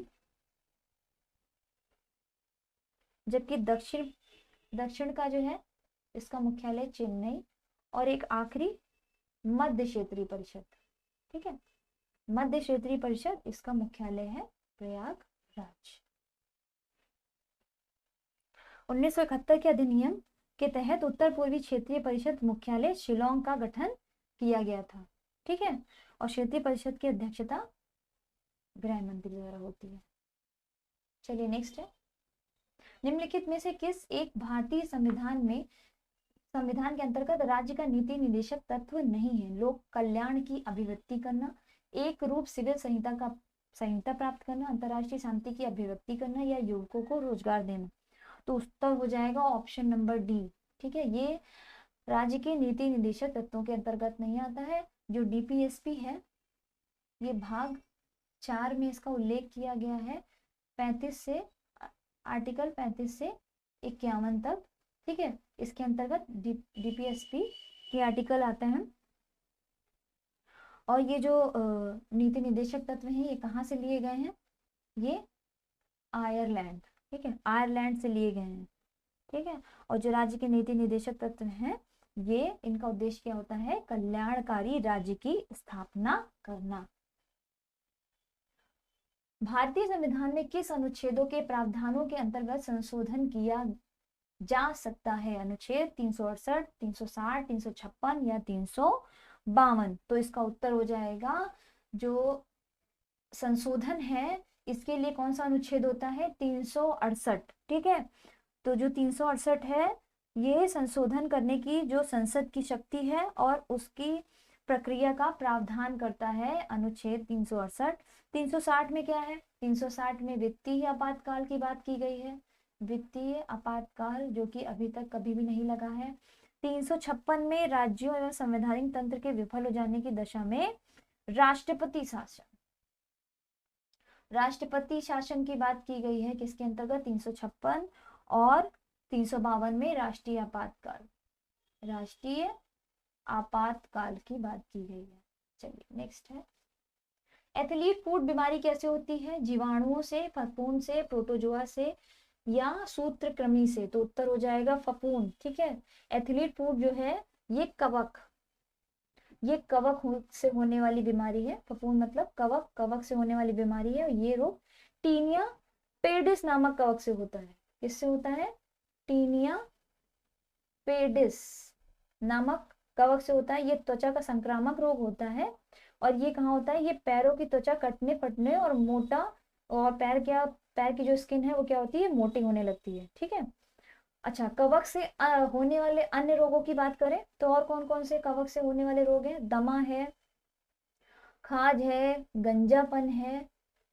जबकि दक्षिण का जो है इसका मुख्यालय चेन्नई। और एक आखिरी मध्य क्षेत्रीय परिषद, ठीक है, मध्य क्षेत्रीय परिषद, इसका मुख्यालय है प्रयागराज। 1971 के अधिनियम के तहत उत्तर पूर्वी क्षेत्रीय परिषद मुख्यालय शिलोंग का गठन किया गया था। ठीक है, और क्षेत्रीय परिषद की अध्यक्षता गृह मंत्री द्वारा होती है। चलिए नेक्स्ट है, निम्नलिखित में से किस एक भारतीय संविधान के अंतर्गत राज्य का नीति निदेशक तत्व नहीं है? लोक कल्याण की अभिव्यक्ति करना, एक रूप सिविल संहिता प्राप्त करना, अंतर्राष्ट्रीय शांति की अभिव्यक्ति करना, या युवकों को रोजगार देना। तो उत्तर हो जाएगा ऑप्शन नंबर डी। ठीक है, ये राज्य के नीति निदेशक तत्वों के अंतर्गत नहीं आता है। जो डीपीएसपी है, ये भाग 4 में इसका उल्लेख किया गया है, 35 से आर्टिकल 35 से 51 तक। ठीक है, इसके अंतर्गत डीपीएसपी के आर्टिकल आते हैं। और ये जो नीति निदेशक तत्व हैं, ये कहाँ से लिए गए हैं? ये आयरलैंड, ठीक है, आयरलैंड से लिए गए हैं। ठीक है, और जो राज्य के नीति निदेशक तत्व हैं, ये इनका उद्देश्य क्या होता है? कल्याणकारी राज्य की स्थापना करना। भारतीय संविधान में किस अनुच्छेदों के प्रावधानों के अंतर्गत संशोधन किया जा सकता है? अनुच्छेद 368, 360, 356 या 352। तो इसका उत्तर हो जाएगा, जो संशोधन है इसके लिए कौन सा अनुच्छेद होता है? 368। ठीक है, तो जो 368 है, ये संशोधन करने की जो संसद की शक्ति है और उसकी प्रक्रिया का प्रावधान करता है अनुच्छेद 368। 360 में क्या है? 360 में वित्तीय आपातकाल की बात की गई है, वित्तीय आपातकाल जो कि अभी तक कभी भी नहीं लगा है। 356 में राज्यों एवं संवैधानिक तंत्र के विफल हो जाने की दशा में राष्ट्रपति शासन की बात की गई है, किसके अंतर्गत? 356 और 352 में राष्ट्रीय आपातकाल की बात की गई है। चलिए नेक्स्ट है, एथलीट फूट बीमारी कैसे होती है? जीवाणुओं से, फफूंद से, प्रोटोजोआ से या सूत्रकृमि से? तो उत्तर हो जाएगा फफूंद। ठीक है, एथलीट फूट जो है ये कवक से होने वाली बीमारी है। फफूंद मतलब कवक से होने वाली बीमारी है। ये रोग टीनिया पेडिस नामक कवक से होता है। किससे होता है? टीनिया पेडिस नामक कवक से होता है। ये त्वचा का संक्रामक रोग होता है और ये कहाँ होता है? ये पैरों की त्वचा कटने फटने और मोटा, और पैर की जो स्किन है वो क्या होती है? मोटी होने लगती है। ठीक है, अच्छा, कवक से होने वाले अन्य रोगों की बात करें तो और कौन कौन से कवक से होने वाले रोग हैं? दमा है, खाज है, गंजापन है,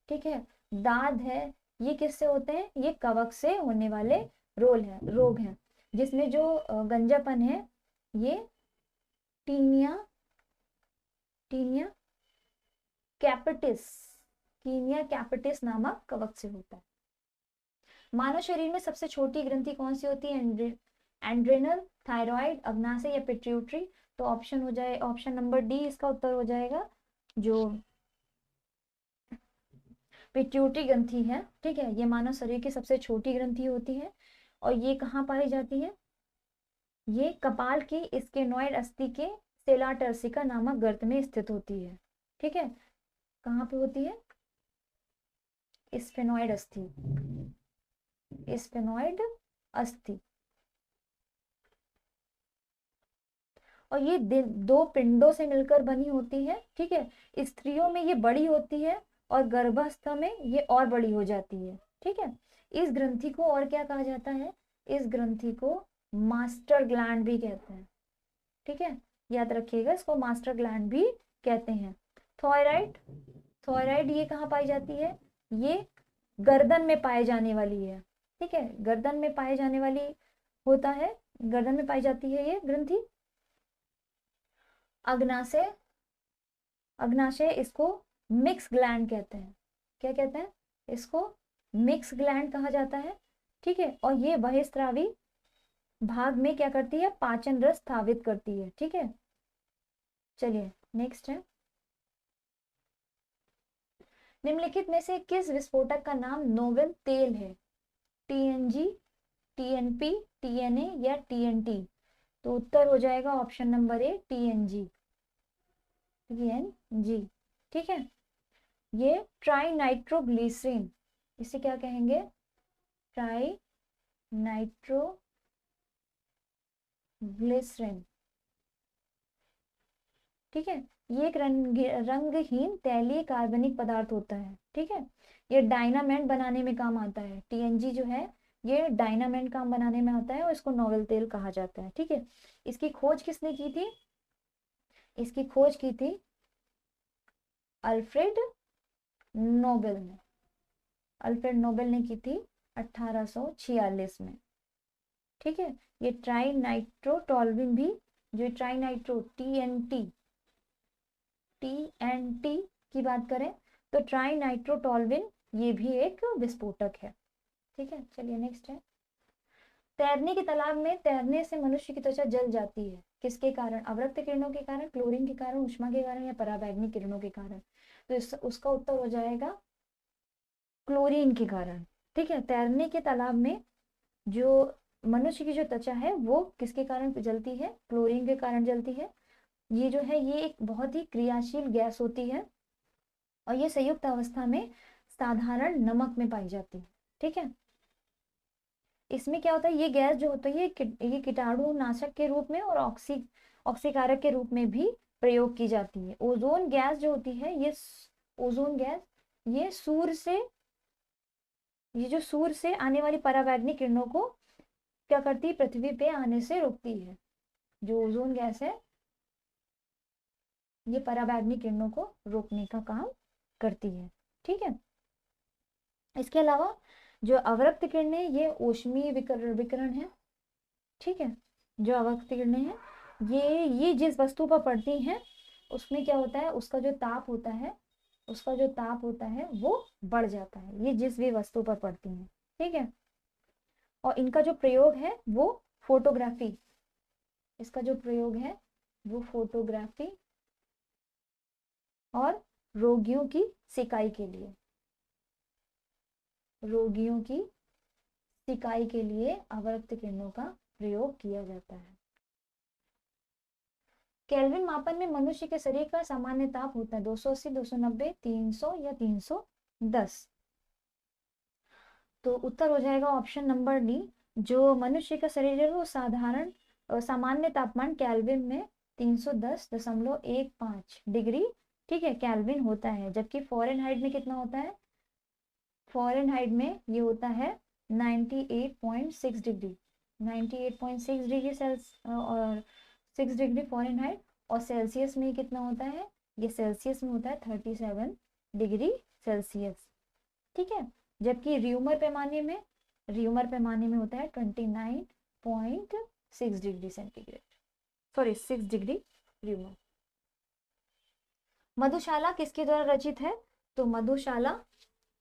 ठीक है, दाद है। ये किससे होते हैं? ये कवक से होने वाले रोग हैं, जिसमें जो गंजापन है ये टीनिया कैपिटिस नामक कवक से होता है। मानव शरीर में सबसे छोटी ग्रंथि कौन सी होती है? एंड्रेनल, थायराइड, अग्नाशय या पिट्यूटरी? तो ऑप्शन नंबर डी इसका उत्तर हो जाएगा, जो पिट्यूटरी ग्रंथि है। ठीक है, ये मानव शरीर की सबसे छोटी ग्रंथि होती है और ये कहाँ पाई जाती है? ये कपाल की स्केनोइड अस्थि के सेला टर्सिका नामक गर्त में स्थित होती है। ठीक है, कहाँ पे होती है? स्फेनोइड अस्थि। और ये 2 पिंडों से मिलकर बनी होती है। ठीक है, स्त्रियों में ये बड़ी होती है और गर्भावस्था में ये और बड़ी हो जाती है। ठीक है, इस ग्रंथि को और क्या कहा जाता है? इस ग्रंथि को मास्टर ग्लैंड भी कहते हैं। ठीक है, याद रखिएगा, इसको मास्टर ग्लैंड भी कहते हैं। थॉयराइड ये कहाँ पाई जाती है? ये गर्दन में पाए जाने वाली है। ठीक है, गर्दन में पाए जाने वाली होता है, गर्दन में पाई जाती है ये ग्रंथि। अग्नाशय इसको मिक्स ग्लैंड कहते हैं। क्या कहते हैं? इसको मिक्स ग्लैंड कहा जाता है। ठीक है, और ये बहिस्रावी भाग में क्या करती है? पाचन रस स्थापित करती है। ठीक है, चलिए नेक्स्ट है, निम्नलिखित में से किस विस्फोटक का नाम नोवेल तेल है? टीएनजी, टीएनपी, टीएनए या टीएनटी? तो उत्तर हो जाएगा ऑप्शन नंबर ए, टीएनजी। ठीक है, ये ट्राइनाइट्रोग्लिसरीन, इसे क्या कहेंगे? ट्राइनाइट्रोग्लिसरीन। ठीक है, ये एक रंगहीन तैलीय कार्बनिक पदार्थ होता है। ठीक है, ये डायनामाइट बनाने में काम आता है। टीएनजी जो है ये डायनामाइट काम बनाने में आता है और इसको नोवेल तेल कहा जाता है। ठीक है, इसकी खोज किसने की थी? इसकी खोज की थी अल्फ्रेड नोबेल ने। अल्फ्रेड नोबेल ने की थी 1846 में। ठीक है, ये ट्राई नाइट्रोटोल्विन भी, जो ट्राई नाइट्रो टीएनटी की बात करें तो ट्राई नाइट्रोटोल्विन ये भी एक विस्फोटक है। ठीक है, चलिए नेक्स्ट है। तैरने के तालाब में तैरने से मनुष्य की त्वचा जल जाती है, किसके कारण? अवरक्त किरणों के कारण, क्लोरीन के कारण, ऊष्मा के कारण, या पराबैंगनी किरणों के कारण? तो उसका उत्तर हो जाएगा क्लोरीन के कारण। ठीक है, तैरने के तालाब में जो मनुष्य की जो त्वचा है वो किसके कारण जलती है? क्लोरीन के कारण जलती है। ये जो है ये एक बहुत ही क्रियाशील गैस होती है और ये संयुक्त अवस्था में साधारण नमक में पाई जाती है। ठीक है, इसमें क्या होता है, ये गैस जो होता है ये कीटाणु नाशक के रूप में और ऑक्सीकारक के रूप में भी प्रयोग की जाती है। ओजोन गैस जो होती है ओजोन गैस ये जो सूर्य से आने वाली पराबैंगनी किरणों को क्या करती है? पृथ्वी पे आने से रोकती है। जो ओजोन गैस है ये पराबैंगनी किरणों को रोकने का काम करती है। ठीक है, इसके अलावा जो अवरक्त किरणें ये ऊष्मीय विकिरण है। ठीक है, जो अवरक्त किरणें हैं ये जिस वस्तु पर पड़ती हैं उसमें क्या होता है, उसका जो ताप होता है वो बढ़ जाता है, ये जिस भी वस्तु पर पड़ती हैं। ठीक है, और इनका जो प्रयोग है वो फोटोग्राफी, इसका जो प्रयोग है वो फोटोग्राफी और रोगियों की सिकाई के लिए, अवरक्त किरणों का प्रयोग किया जाता है। केल्विन मापन में मनुष्य के शरीर का सामान्य ताप होता है 280, 290, 300 या 310। तो उत्तर हो जाएगा ऑप्शन नंबर डी। जो मनुष्य का शरीर है वो सामान्य तापमान केल्विन में 310.15 डिग्री, ठीक है, केल्विन होता है। जबकि फ़ारेनहाइट में कितना होता है? फ़ारेनहाइट में ये होता है 98.6 डिग्री, 98.6 डिग्री और 6 डिग्री फ़ारेनहाइट। और सेल्सियस में कितना होता है? ये सेल्सियस में होता है 37 डिग्री सेल्सियस। ठीक है, जबकि र्यूमर पैमाने में होता है 29.6 डिग्री सेंटीग्रेड, सॉरी 6 डिग्री र्यूमर। मधुशाला किसके द्वारा रचित है? तो मधुशाला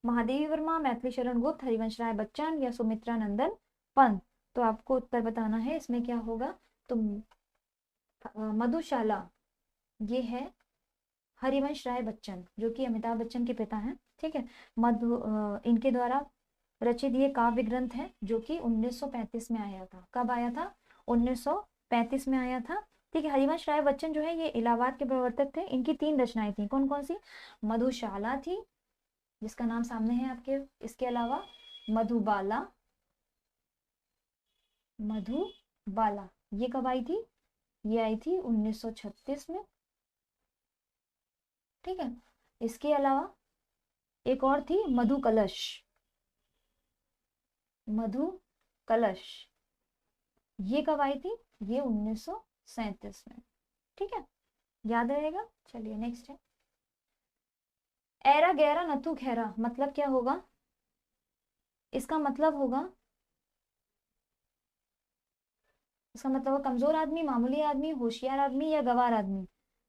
महादेवी वर्मा, मैथिली शरण गुप्त, हरिवंश राय बच्चन या सुमित्रा नंदन पंत। तो आपको उत्तर बताना है इसमें क्या होगा। तो मधुशाला ये है हरिवंश राय बच्चन, जो कि अमिताभ बच्चन के पिता हैं। ठीक है, इनके द्वारा रचित ये काव्य ग्रंथ है जो कि 1935 में आया था। कब आया था? 1935 में आया था। ठीक है, हरिवंश राय बच्चन जो है ये इलाहाबाद के प्रवर्तक थे। इनकी 3 रचनाएं थी, कौन कौन सी? मधुशाला थी जिसका नाम सामने है आपके, इसके अलावा मधुबाला ये कब आई थी? ये आई थी 1936 में। ठीक है, इसके अलावा एक और थी मधु कलश, ये कब आई थी? ये 1937 में। ठीक है, याद रहेगा। चलिए नेक्स्ट है। एरा गैरा नथु खैरा मतलब क्या होगा? इसका मतलब होगा कमजोर आदमी, मामूली आदमी, होशियार आदमी या गवार आदमी।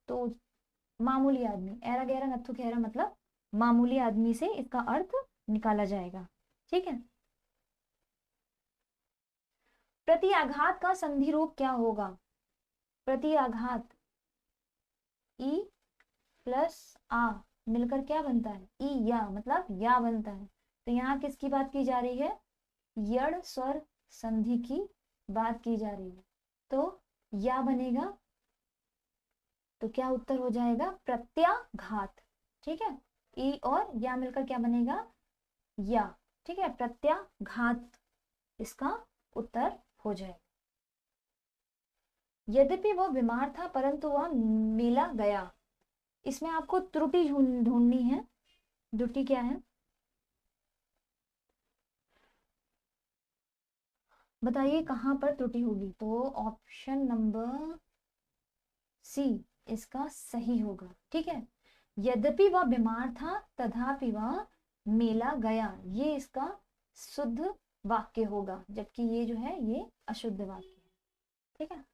तो मामूली आदमी, एरा गैरा नथु खैरा मतलब मामूली आदमी से इसका अर्थ निकाला जाएगा। ठीक है, प्रतिआघात का संधि रूप क्या होगा? प्रतिआघात ई प्लस आ मिलकर क्या बनता है? ई या मतलब या बनता है। तो यहाँ किसकी बात की जा रही है? यड़ स्वर संधि की बात की जा रही है। तो या बनेगा, तो क्या उत्तर हो जाएगा? प्रत्याघात। ठीक है, ई और या मिलकर क्या बनेगा? या। ठीक है, प्रत्याघात इसका उत्तर हो जाएगा। यद्यपि वह बीमार था परंतु वह मिला गया। इसमें आपको त्रुटि ढूंढनी है। त्रुटि क्या है? बताइए कहाँ पर त्रुटि होगी, तो ऑप्शन नंबर सी इसका सही होगा। ठीक है, यद्यपि वह बीमार था तथापि वह मेला गया, ये इसका शुद्ध वाक्य होगा, जबकि ये जो है ये अशुद्ध वाक्य है। ठीक है,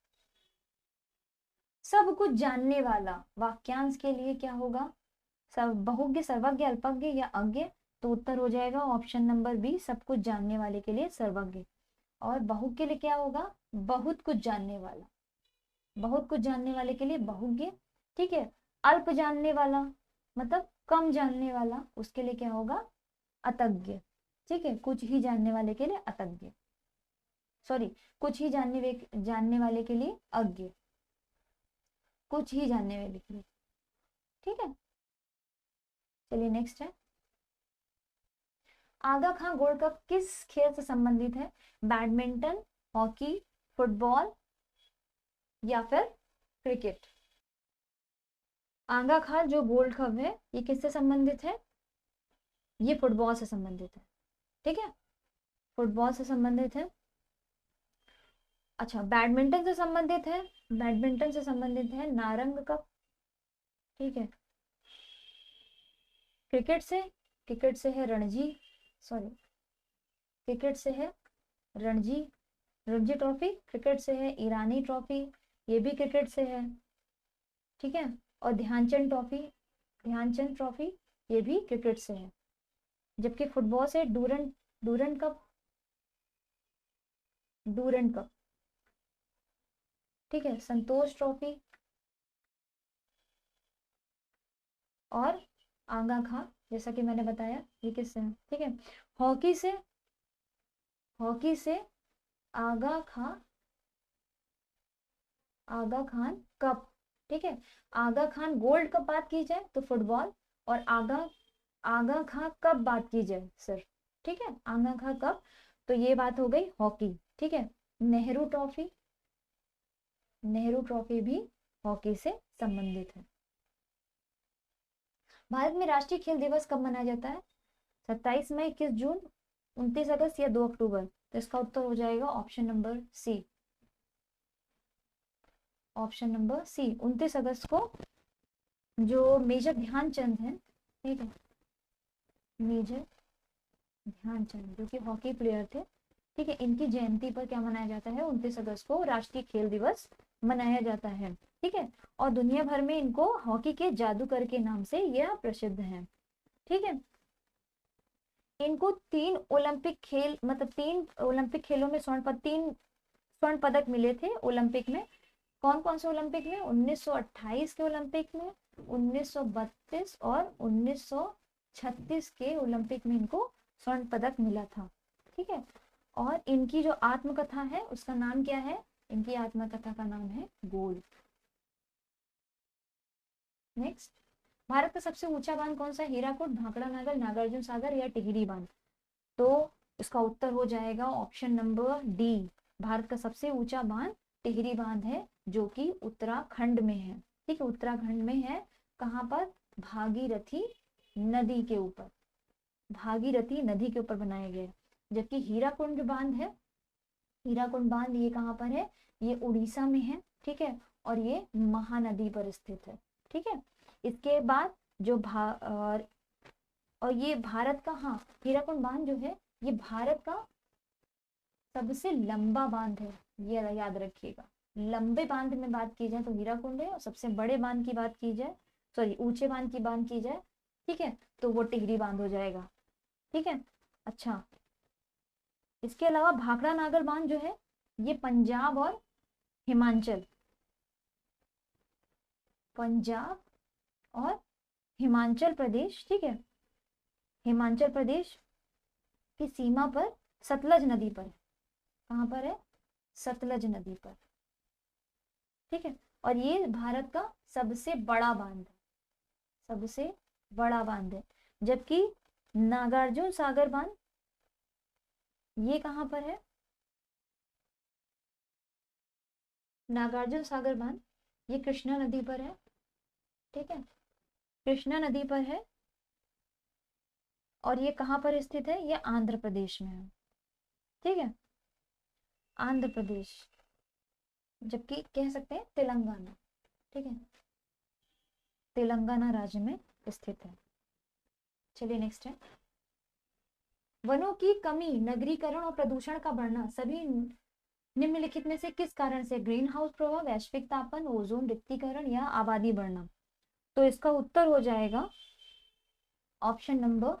सब कुछ जानने वाला वाक्यांश के लिए क्या होगा, सब बहुज्ञ, सर्वज्ञ, अल्पज्ञ या अज्ञ, तो उत्तर हो जाएगा ऑप्शन नंबर बी, सब कुछ जानने वाले के लिए सर्वज्ञ। और बहुज्ञ के लिए क्या होगा, बहुत कुछ जानने वाला, बहुत कुछ जानने वाले के लिए बहुज्ञ। ठीक है, अल्प जानने वाला मतलब कम जानने वाला, उसके लिए क्या होगा, अतज्ञ। ठीक है, कुछ ही जानने वाले के लिए अतज्ञ, सॉरी कुछ ही जानने वाले के लिए अज्ञ, कुछ ही जानने वाले के लिए। ठीक है, चलिए नेक्स्ट है, आगा खां गोल्ड कप किस खेल से संबंधित है, बैडमिंटन, हॉकी, फुटबॉल या फिर क्रिकेट। आगा खां जो गोल्ड कप है ये किससे संबंधित है, ये फुटबॉल से संबंधित है। ठीक है, फुटबॉल से संबंधित है। अच्छा, बैडमिंटन से संबंधित है, बैडमिंटन से संबंधित है नारंग कप। ठीक है, क्रिकेट से है रणजी, सॉरी क्रिकेट से है रणजी, रणजी ट्रॉफी, क्रिकेट से है ईरानी ट्रॉफी, ये भी क्रिकेट से है। ठीक है, और ध्यानचंद ट्रॉफी ये भी क्रिकेट से है, जबकि फुटबॉल से डूरन कप। ठीक है, संतोष ट्रॉफी और आगा खां, जैसा कि मैंने बताया ये किससे है। ठीक है, हॉकी से आगा खान कप। ठीक है, आगा खान गोल्ड कप बात की जाए तो फुटबॉल, और आगा खां कप बात की जाए सिर्फ, ठीक है आगा खां कप, तो ये बात हो गई हॉकी। ठीक है, नेहरू ट्रॉफी भी हॉकी से संबंधित है। भारत में राष्ट्रीय खेल दिवस कब मनाया जाता है, 27 मई, 21 जून, 29 अगस्त या 2 अक्टूबर, तो इसका उत्तर हो जाएगा option number C, option number C 29 अगस्त को जो मेजर ध्यानचंद है, ठीक है, मेजर ध्यानचंद जो कि हॉकी प्लेयर थे, ठीक है, इनकी जयंती पर क्या मनाया जाता है, 29 अगस्त को राष्ट्रीय खेल दिवस मनाया जाता है। ठीक है, और दुनिया भर में इनको हॉकी के जादूगर के नाम से यह प्रसिद्ध है। ठीक है, इनको 3 ओलंपिक खेल मतलब 3 ओलंपिक खेलों में तीन स्वर्ण पदक मिले थे ओलंपिक में। कौन कौन से ओलंपिक में, 1928 के ओलंपिक में, 1932 और 1936 के ओलंपिक में इनको स्वर्ण पदक मिला था। ठीक है, और इनकी जो आत्मकथा है उसका नाम क्या है, इनकी आत्मकथा का नाम है गोल। नेक्स्ट, भारत का सबसे ऊंचा बांध कौन सा है, हीराकुद, भाखड़ा नागर, नागार्जुन सागर या टिहरी बांध, तो इसका उत्तर हो जाएगा ऑप्शन नंबर डी, भारत का सबसे ऊंचा बांध टिहरी बांध है, जो कि उत्तराखंड में है। ठीक है, उत्तराखंड में है, कहाँ पर, भागीरथी नदी के ऊपर, भागीरथी नदी के ऊपर बनाया गया है। जबकि हीराकुंड बांध है, हीराकुंड बांध ये कहाँ पर है, ये उड़ीसा में है। ठीक है, और ये महानदी पर स्थित है। ठीक है, इसके बाद जो और ये भारत का, हाँ हीराकुंड बांध जो है ये भारत का सबसे लंबा बांध है, ये याद रखिएगा। लंबे बांध में बात की जाए तो हीराकुंड है, और सबसे बड़े बांध की बात की जाए, सॉरी ऊंचे बांध की बात की जाए, ठीक है, तो वो टिहरी बांध हो जाएगा। ठीक है, अच्छा इसके अलावा भाखड़ा नागर बांध जो है ये पंजाब और हिमाचल और हिमाचल प्रदेश, ठीक है, हिमाचल प्रदेश की सीमा पर सतलज नदी पर, कहां पर है, सतलज नदी पर। ठीक है, और ये भारत का सबसे बड़ा बांध है, सबसे बड़ा बांध है। जबकि नागार्जुन सागर बांध ये कहां पर है, नागार्जुन सागर बांध ये कृष्णा नदी पर है। ठीक है, कृष्णा नदी पर है, और ये कहां पर स्थित है, ये आंध्र प्रदेश में है। ठीक है, आंध्र प्रदेश, जबकि कह सकते हैं तेलंगाना, ठीक है, तेलंगाना राज्य में स्थित है। चलिए नेक्स्ट है, वनों की कमी, नगरीकरण और प्रदूषण का बढ़ना सभी निम्नलिखित में से किस कारण से? ग्रीन हाउस प्रभाव, वैश्विक तापन, ओजोन रिक्तीकरण या आबादी बढ़ना? तो इसका उत्तर हो जाएगा ऑप्शन नंबर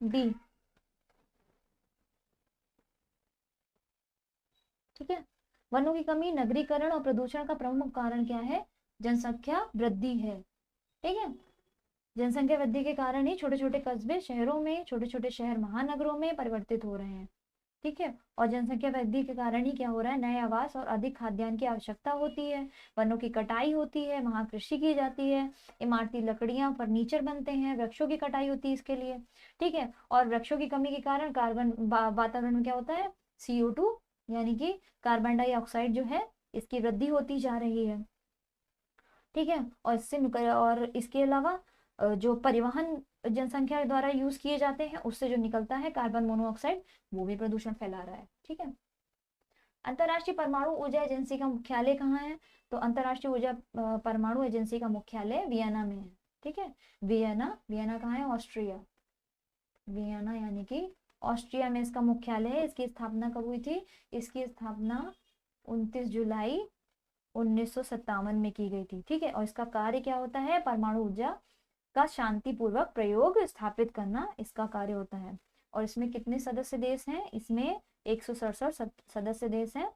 डी, ठीक है। वनों की कमी, नगरीकरण और प्रदूषण का प्रमुख कारण क्या है? जनसंख्या वृद्धि है, ठीक है। जनसंख्या वृद्धि के कारण ही छोटे छोटे कस्बे शहरों में, छोटे छोटे शहर महानगरों में परिवर्तित हो रहे हैं, ठीक है। और जनसंख्या वृद्धि के कारण ही क्या हो रहा है? नए आवास और अधिक खाद्यान्न की आवश्यकता होती है, वनों की कटाई होती है, वहां कृषि की जाती है, इमारती लकड़ियां, फर्नीचर बनते हैं, वृक्षों की कटाई होती है इसके लिए, ठीक है। और वृक्षों की कमी के कारण कार्बन वातावरण में क्या होता है? CO2 यानी कि कार्बन डाइऑक्साइड जो है, इसकी वृद्धि होती जा रही है, ठीक है। और इसके अलावा जो परिवहन जनसंख्या द्वारा यूज किए जाते हैं, उससे जो निकलता है कार्बन मोनोऑक्साइड, वो भी प्रदूषण फैला रहा है, ठीक है। अंतरराष्ट्रीय परमाणु ऊर्जा एजेंसी का मुख्यालय कहाँ है? तो अंतरराष्ट्रीय ऊर्जा परमाणु एजेंसी का मुख्यालय वियना में है, ठीक है। वियना, वियना कहाँ है? ऑस्ट्रिया, वियना यानी कि ऑस्ट्रिया में इसका मुख्यालय है। इसकी स्थापना कब हुई थी? इसकी स्थापना 29 जुलाई 1957 में की गई थी, ठीक है। और इसका कार्य क्या होता है? परमाणु ऊर्जा का शांतिपूर्वक प्रयोग स्थापित करना इसका कार्य होता है। और इसमें कितने सदस्य देश हैं? इसमें 167 सदस्य देश हैं।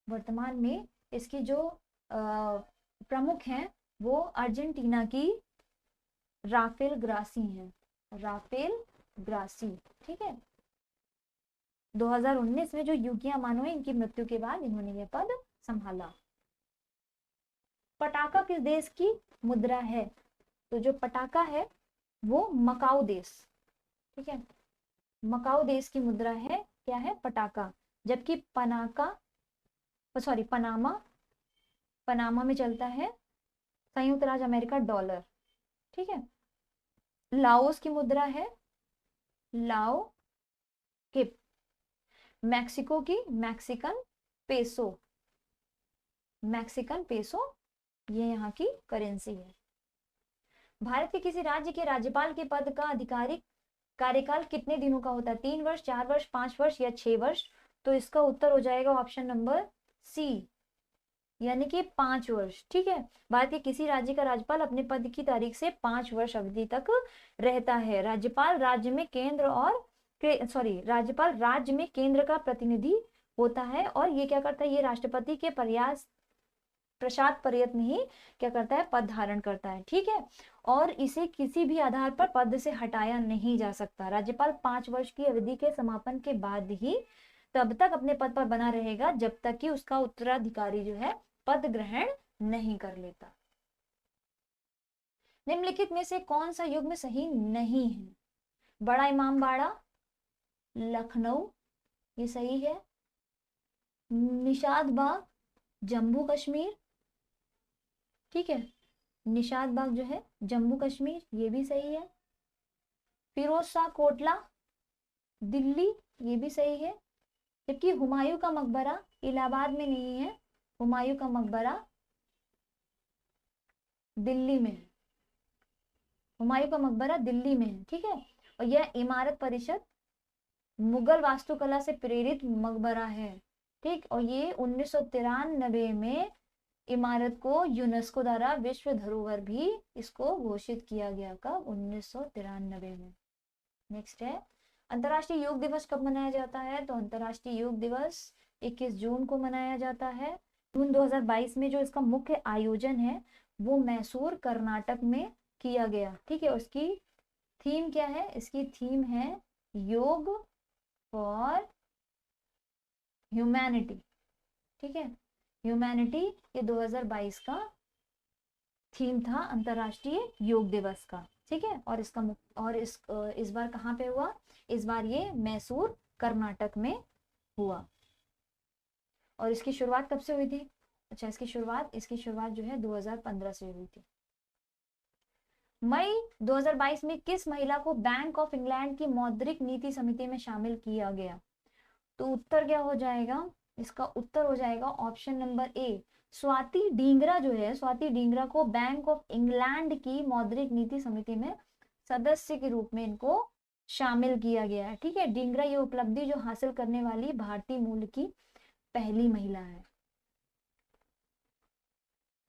वर्तमान में इसकी जो प्रमुख हैं वो अर्जेंटीना की राफेल ग्रासी हैं, राफेल ग्रासी, ठीक है। 2019 में जो यूकिया मानो है, इनकी मृत्यु के बाद इन्होंने यह पद संभाला। पटाका किस देश की मुद्रा है? तो जो पटाका है वो मकाऊ देश, ठीक है, मकाऊ देश की मुद्रा है। क्या है? पटाका। जबकि पनामा में चलता है संयुक्त राज्य अमेरिका डॉलर, ठीक है। लाओस की मुद्रा है लाओ किप। मैक्सिको की मैक्सिकन पेसो, मैक्सिकन पेसो ये यहाँ की करेंसी है। भारत के किसी राज्य के राज्यपाल के पद का आधिकारिक कार्यकाल कितने दिनों का होता है? 3 वर्ष, 4 वर्ष, 5 वर्ष या 6 वर्ष? तो इसका उत्तर हो जाएगा ऑप्शन नंबर सी, यानी कि 5 वर्ष, ठीक है। भारत के किसी राज्य का राज्यपाल अपने पद की तारीख से 5 वर्ष अवधि तक रहता है। राज्यपाल राज्य में केंद्र का प्रतिनिधि होता है। और ये क्या करता है? ये राष्ट्रपति के प्रसाद प्रयत्न ही क्या करता है? पद धारण करता है, ठीक है। और इसे किसी भी आधार पर पद से हटाया नहीं जा सकता। राज्यपाल 5 वर्ष की अवधि के समापन के बाद ही तब तक अपने पद पर बना रहेगा जब तक कि उसका उत्तराधिकारी जो है पद ग्रहण नहीं कर लेता। निम्नलिखित में से कौन सा युग्म सही नहीं है? बड़ा इमामबाड़ा, लखनऊ, ये सही है। निशाद बाग, जम्मू कश्मीर, ठीक है, निशाद बाग जो है जम्मू कश्मीर, ये भी सही है। फिरोज शाह कोटला, दिल्ली, ये भी सही है। जबकि हुमायूं का मकबरा इलाहाबाद में नहीं है, हुमायूं का मकबरा दिल्ली में है, हुमायूं का मकबरा दिल्ली में है, ठीक है। और यह इमारत परिषद मुगल वास्तुकला से प्रेरित मकबरा है, ठीक। और ये 1993 में इमारत को यूनेस्को द्वारा विश्व धरोहर भी इसको घोषित किया गया। कब? 1993 में। नेक्स्ट है, अंतर्राष्ट्रीय योग दिवस कब मनाया जाता है? तो अंतर्राष्ट्रीय योग दिवस 21 जून को मनाया जाता है। जून 2022 में जो इसका मुख्य आयोजन है वो मैसूर कर्नाटक में किया गया, ठीक है। उसकी थीम क्या है? इसकी थीम है योग फॉर ह्यूमैनिटी, ठीक है, ह्यूमैनिटी। ये 2022 का थीम था अंतरराष्ट्रीय योग दिवस का, ठीक है। और इस बार कहाँ पे हुआ? इस बार ये मैसूर कर्नाटक में हुआ। और इसकी शुरुआत कब से हुई थी? अच्छा, इसकी शुरुआत जो है 2015 से हुई थी। मई 2022 में किस महिला को बैंक ऑफ इंग्लैंड की मौद्रिक नीति समिति में शामिल किया गया? तो उत्तर क्या हो जाएगा, इसका उत्तर हो जाएगा ऑप्शन नंबर ए। स्वाति डींगरा जो है, स्वाति डींगरा को बैंक ऑफ इंग्लैंड की मौद्रिक नीति समिति में सदस्य के रूप में इनको शामिल किया गया है। ठीक है, डींगरा ये उपलब्धि जो हासिल करने वाली भारतीय मूल की पहली महिला है।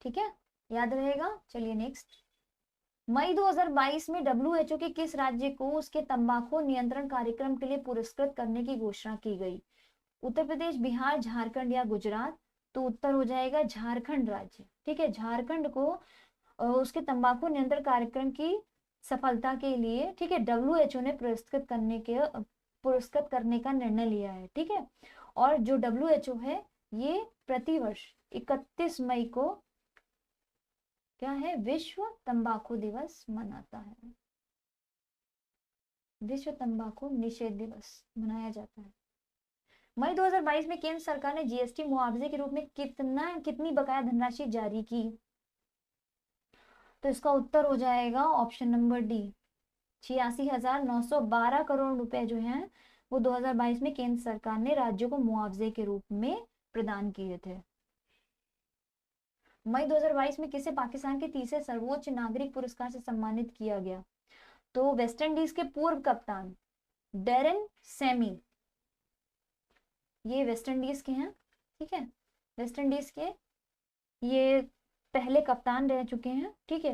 ठीक है, याद रहेगा। चलिए नेक्स्ट। मई 2022 में डब्ल्यूएचओ के किस राज्य को उसके तंबाकू नियंत्रण कार्यक्रम के लिए पुरस्कृत करने की घोषणा की गई? उत्तर प्रदेश, बिहार, झारखंड या गुजरात? तो उत्तर हो जाएगा झारखंड राज्य। ठीक है, झारखंड को उसके तंबाकू नियंत्रण कार्यक्रम की सफलता के लिए, ठीक है, डब्ल्यूएचओ ने पुरस्कृत करने का निर्णय लिया है। ठीक है, और जो डब्ल्यूएचओ है ये प्रतिवर्ष 31 मई को क्या है, विश्व तंबाकू दिवस मनाता है। विश्व तंबाकू निषेध दिवस मनाया जाता है। मई 2022 में केंद्र सरकार ने जीएसटी मुआवजे के रूप में कितनी बकाया धनराशि जारी की? तो इसका उत्तर हो जाएगा ऑप्शन नंबर डी, 86,912 करोड़ रुपए जो हैं वो 2022 में केंद्र सरकार ने राज्यों को मुआवजे के रूप में प्रदान किए थे। मई 2022 में किसे पाकिस्तान के तीसरे सर्वोच्च नागरिक पुरस्कार से सम्मानित किया गया? तो वेस्ट इंडीज के पूर्व कप्तान डेरेन सैमी, ये वेस्ट इंडीज के हैं। ठीक है, वेस्ट इंडीज के ये पहले कप्तान रह चुके हैं। ठीक है,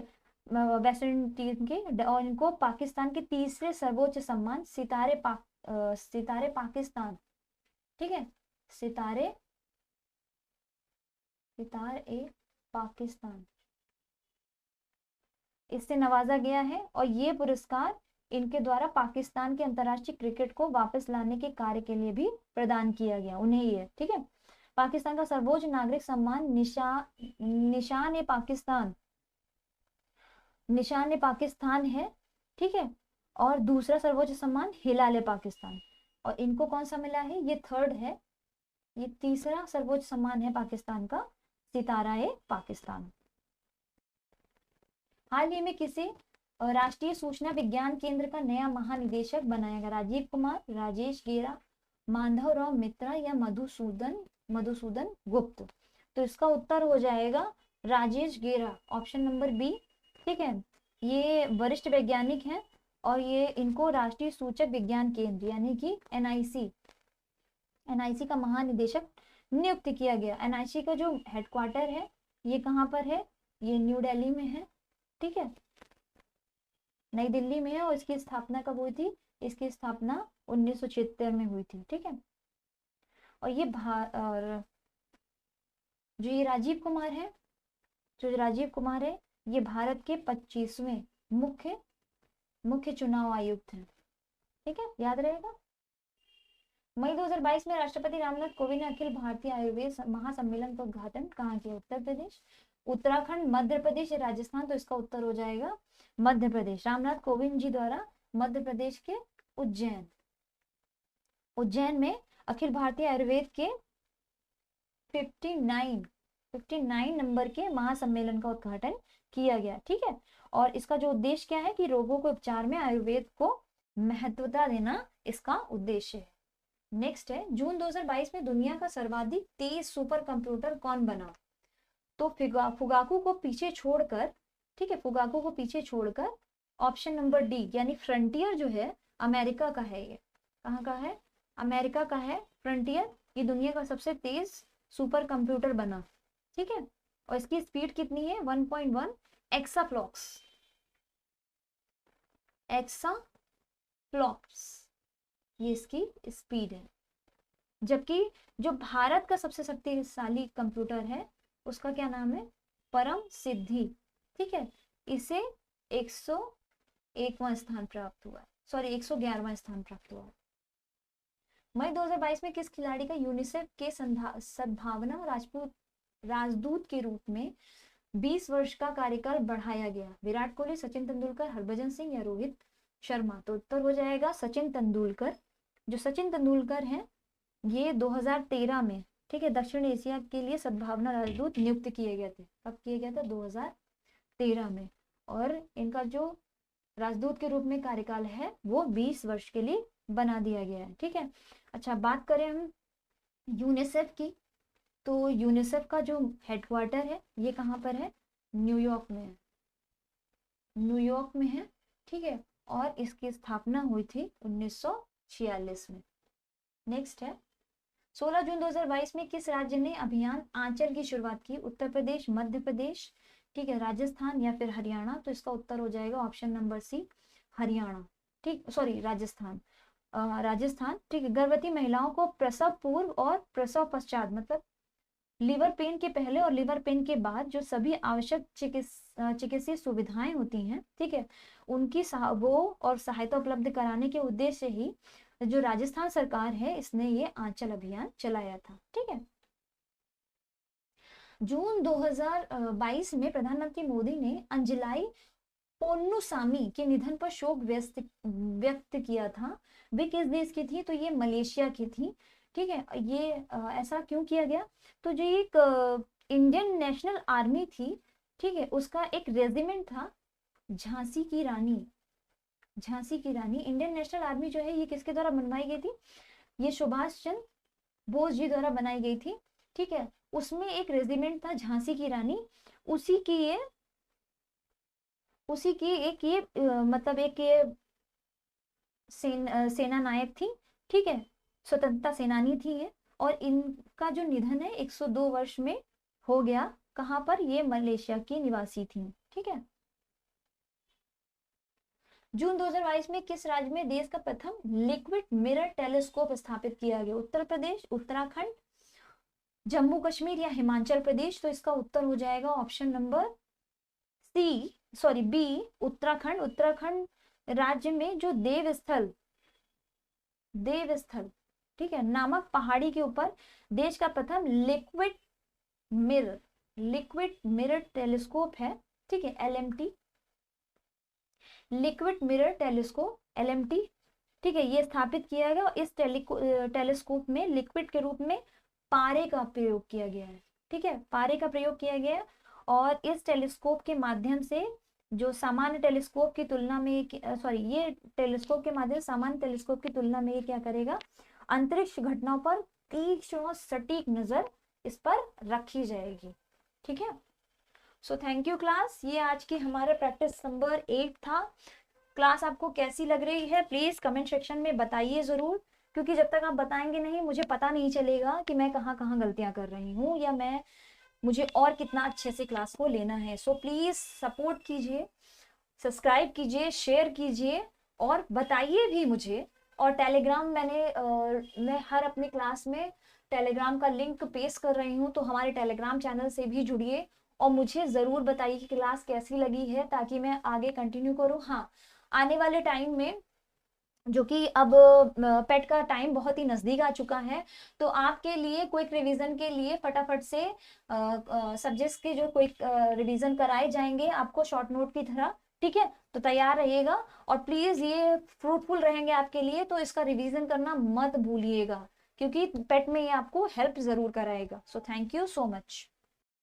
वेस्ट इंडीज के, और इनको पाकिस्तान के तीसरे सर्वोच्च सम्मान सितारे पाकिस्तान, ठीक है, सितारे पाकिस्तान, इससे नवाजा गया है। और ये पुरस्कार इनके द्वारा पाकिस्तान के अंतर्राष्ट्रीय क्रिकेट को वापस लाने के कार्य के लिए भी प्रदान किया गया, उन्हें ही है। ठीक है, पाकिस्तान का सर्वोच्च नागरिक सम्मान निशान ए पाकिस्तान है। ठीक है, और दूसरा सर्वोच्च सम्मान हिलाल पाकिस्तान, और इनको कौन सा मिला है, ये थर्ड है। ये तीसरा सर्वोच्च सम्मान है पाकिस्तान का, सितारा ए पाकिस्तान। हाल ही में किसे राष्ट्रीय सूचना विज्ञान केंद्र का नया महानिदेशक बनाया गया? राजीव कुमार, राजेश गेरा, माधव राव मित्रा या मधुसूदन गुप्त? तो इसका उत्तर हो जाएगा राजेश गेरा, ऑप्शन नंबर बी। ठीक है, ये वरिष्ठ वैज्ञानिक हैं और ये इनको राष्ट्रीय सूचक विज्ञान केंद्र यानी कि एनआईसी का महानिदेशक नियुक्त किया गया। एनआईसी का जो हेडक्वार्टर है ये कहाँ पर है, ये न्यू दिल्ली में है। ठीक है, नई दिल्ली में है, और इसकी स्थापना कब हुई थी? इसकी स्थापना 1976 में हुई थी। ठीक है, और ये और जो ये राजीव कुमार है ये भारत के 25वें मुख्य चुनाव आयुक्त हैं। ठीक है, याद रहेगा। मई 2022 में राष्ट्रपति रामनाथ कोविंद ने अखिल भारतीय आयुर्वेद महासम्मेलन का उद्घाटन कहाँ किया? उत्तर प्रदेश, उत्तराखंड, मध्य प्रदेश या राजस्थान? तो इसका उत्तर हो जाएगा मध्य प्रदेश। रामनाथ कोविंद जी द्वारा मध्य प्रदेश के उज्जैन में अखिल भारतीय आयुर्वेद के 59 नंबर के महासम्मेलन का उद्घाटन किया गया। ठीक है, और इसका जो उद्देश्य क्या है कि रोगों के उपचार में आयुर्वेद को महत्वता देना इसका उद्देश्य है। नेक्स्ट है, जून 2022 में दुनिया का सर्वाधिक तेज सुपर कंप्यूटर कौन बना? तो फुगाकू को पीछे छोड़कर, ठीक है, फुगाकू को पीछे छोड़कर ऑप्शन नंबर डी यानी फ्रंटियर जो है अमेरिका का है। ये कहाँ का है? अमेरिका का है फ्रंटियर। ये दुनिया का सबसे तेज सुपर कंप्यूटर बना। ठीक है, और इसकी स्पीड कितनी है? 1.1 एक्साफ्लॉप्स। ये इसकी स्पीड है। जबकि जो भारत का सबसे शक्तिशाली कंप्यूटर है उसका क्या नाम है? परम सिद्धि। ठीक है, इसे 101वां स्थान प्राप्त हुआ है, 111वां स्थान प्राप्त हुआ है। मई 2022 में किस खिलाड़ी का यूनिसेफ के सद्भावना राजदूत के रूप में 20 वर्ष का कार्यकाल बढ़ाया गया? विराट कोहली, सचिन तेंदुलकर, हरभजन सिंह या रोहित शर्मा? तो उत्तर हो जाएगा सचिन तेंदुलकर। जो सचिन तेंदुलकर हैं ये 2013 में, ठीक है, दक्षिण एशिया के लिए सद्भावना राजदूत नियुक्त किए गए थे। कब किया गया था? 2013 में। और इनका जो राजदूत के रूप में कार्यकाल है वो 20 वर्ष के लिए बना दिया गया है। ठीक है, अच्छा, बात करें हम यूनिसेफ की, तो यूनिसेफ का जो हेडक्वार्टर है ये कहाँ पर है? न्यूयॉर्क में है, न्यूयॉर्क में है, ठीक है। और इसकी स्थापना हुई थी 1946 में। नेक्स्ट है, 16 जून 2022 में किस राज्य ने अभियान आंचल की शुरुआत की? उत्तर प्रदेश, मध्य प्रदेश, ठीक है, राजस्थान या फिर हरियाणा? तो इसका उत्तर हो जाएगा ऑप्शन नंबर सी, हरियाणा, ठीक, सॉरी राजस्थान। राजस्थान, ठीक है। गर्भवती महिलाओं को प्रसव पूर्व और प्रसव पश्चात, मतलब लिवर पेन के पहले और लिवर पेन के बाद जो सभी आवश्यक चिकित्सीय सुविधाएं होती हैं, ठीक है, उनकी वो और सहायता उपलब्ध कराने के उद्देश्य से ही जो राजस्थान सरकार है इसने ये आंचल अभियान चलाया था, ठीक है। जून 2022 में प्रधानमंत्री मोदी ने अंजलाई पोन्नुसामी के निधन पर शोक व्यक्त किया था। वे किस देश की थी? तो ये मलेशिया की थी, ठीक है। ये ऐसा क्यों किया गया? तो जो एक इंडियन नेशनल आर्मी थी, ठीक है, उसका एक रेजिमेंट था झांसी की रानी। झांसी की रानी, इंडियन नेशनल आर्मी जो है ये किसके द्वारा बनवाई गई थी? ये सुभाष चंद्र बोस जी द्वारा बनाई गई थी, ठीक है। उसमें एक रेजिमेंट था झांसी की रानी, उसी की ये मतलब एक ये सेना नायक थी, ठीक है, स्वतंत्रता सेनानी थी ये। और इनका जो निधन है 102 वर्ष में हो गया। कहाँ पर? ये मलेशिया की निवासी थी, ठीक है। जून 2022 में किस राज्य में देश का प्रथम लिक्विड मिरर टेलीस्कोप स्थापित किया गया? उत्तर प्रदेश, उत्तराखंड, जम्मू कश्मीर या हिमाचल प्रदेश? तो इसका उत्तर हो जाएगा option number B, Uttarakhand. Uttarakhand राज्य में जो देवस्थल, ठीक है, नामक पहाड़ी के ऊपर देश का प्रथम लिक्विड मिरर टेलीस्कोप है, ठीक है, LMT, liquid mirror telescope, LMT, ठीक है, ये स्थापित किया गया। इस टेलीस्कोप में लिक्विड के रूप में पारे का प्रयोग किया गया है, ठीक है, पारे का प्रयोग किया गया है। और इस टेलीस्कोप के माध्यम से जो सामान्य टेलीस्कोप की तुलना में ये टेलीस्कोप के माध्यम सामान्य टेलीस्कोप की तुलना में ये क्या करेगा? अंतरिक्ष घटनाओं पर तीक्ष्ण और सटीक नजर इस पर रखी जाएगी, ठीक है। सो थैंक यू क्लास, ये आज की हमारा प्रैक्टिस नंबर 8 था। क्लास आपको कैसी लग रही है प्लीज कमेंट सेक्शन में बताइए जरूर, क्योंकि जब तक आप बताएंगे नहीं मुझे पता नहीं चलेगा कि मैं कहाँ कहाँ गलतियां कर रही हूँ या मुझे और कितना अच्छे से क्लास को लेना है। सो प्लीज सपोर्ट कीजिए, सब्सक्राइब कीजिए, शेयर कीजिए और बताइए भी मुझे। और टेलीग्राम मैं हर अपनी क्लास में टेलीग्राम का लिंक पेस्ट कर रही हूँ, तो हमारे टेलीग्राम चैनल से भी जुड़िए और मुझे ज़रूर बताइए कि क्लास कैसी लगी है, ताकि मैं आगे कंटिन्यू करूँ। हाँ, आने वाले टाइम में जो कि अब पेट का टाइम बहुत ही नज़दीक आ चुका है, तो आपके लिए क्विक रिवीजन के लिए फटाफट से सब्जेक्ट्स के जो क्विक रिवीजन कराए जाएंगे आपको शॉर्ट नोट की तरह, ठीक है। तो तैयार रहिएगा और प्लीज़ ये फ्रूटफुल रहेंगे आपके लिए, तो इसका रिवीजन करना मत भूलिएगा, क्योंकि पेट में ये आपको हेल्प ज़रूर कराएगा। So thank you so much.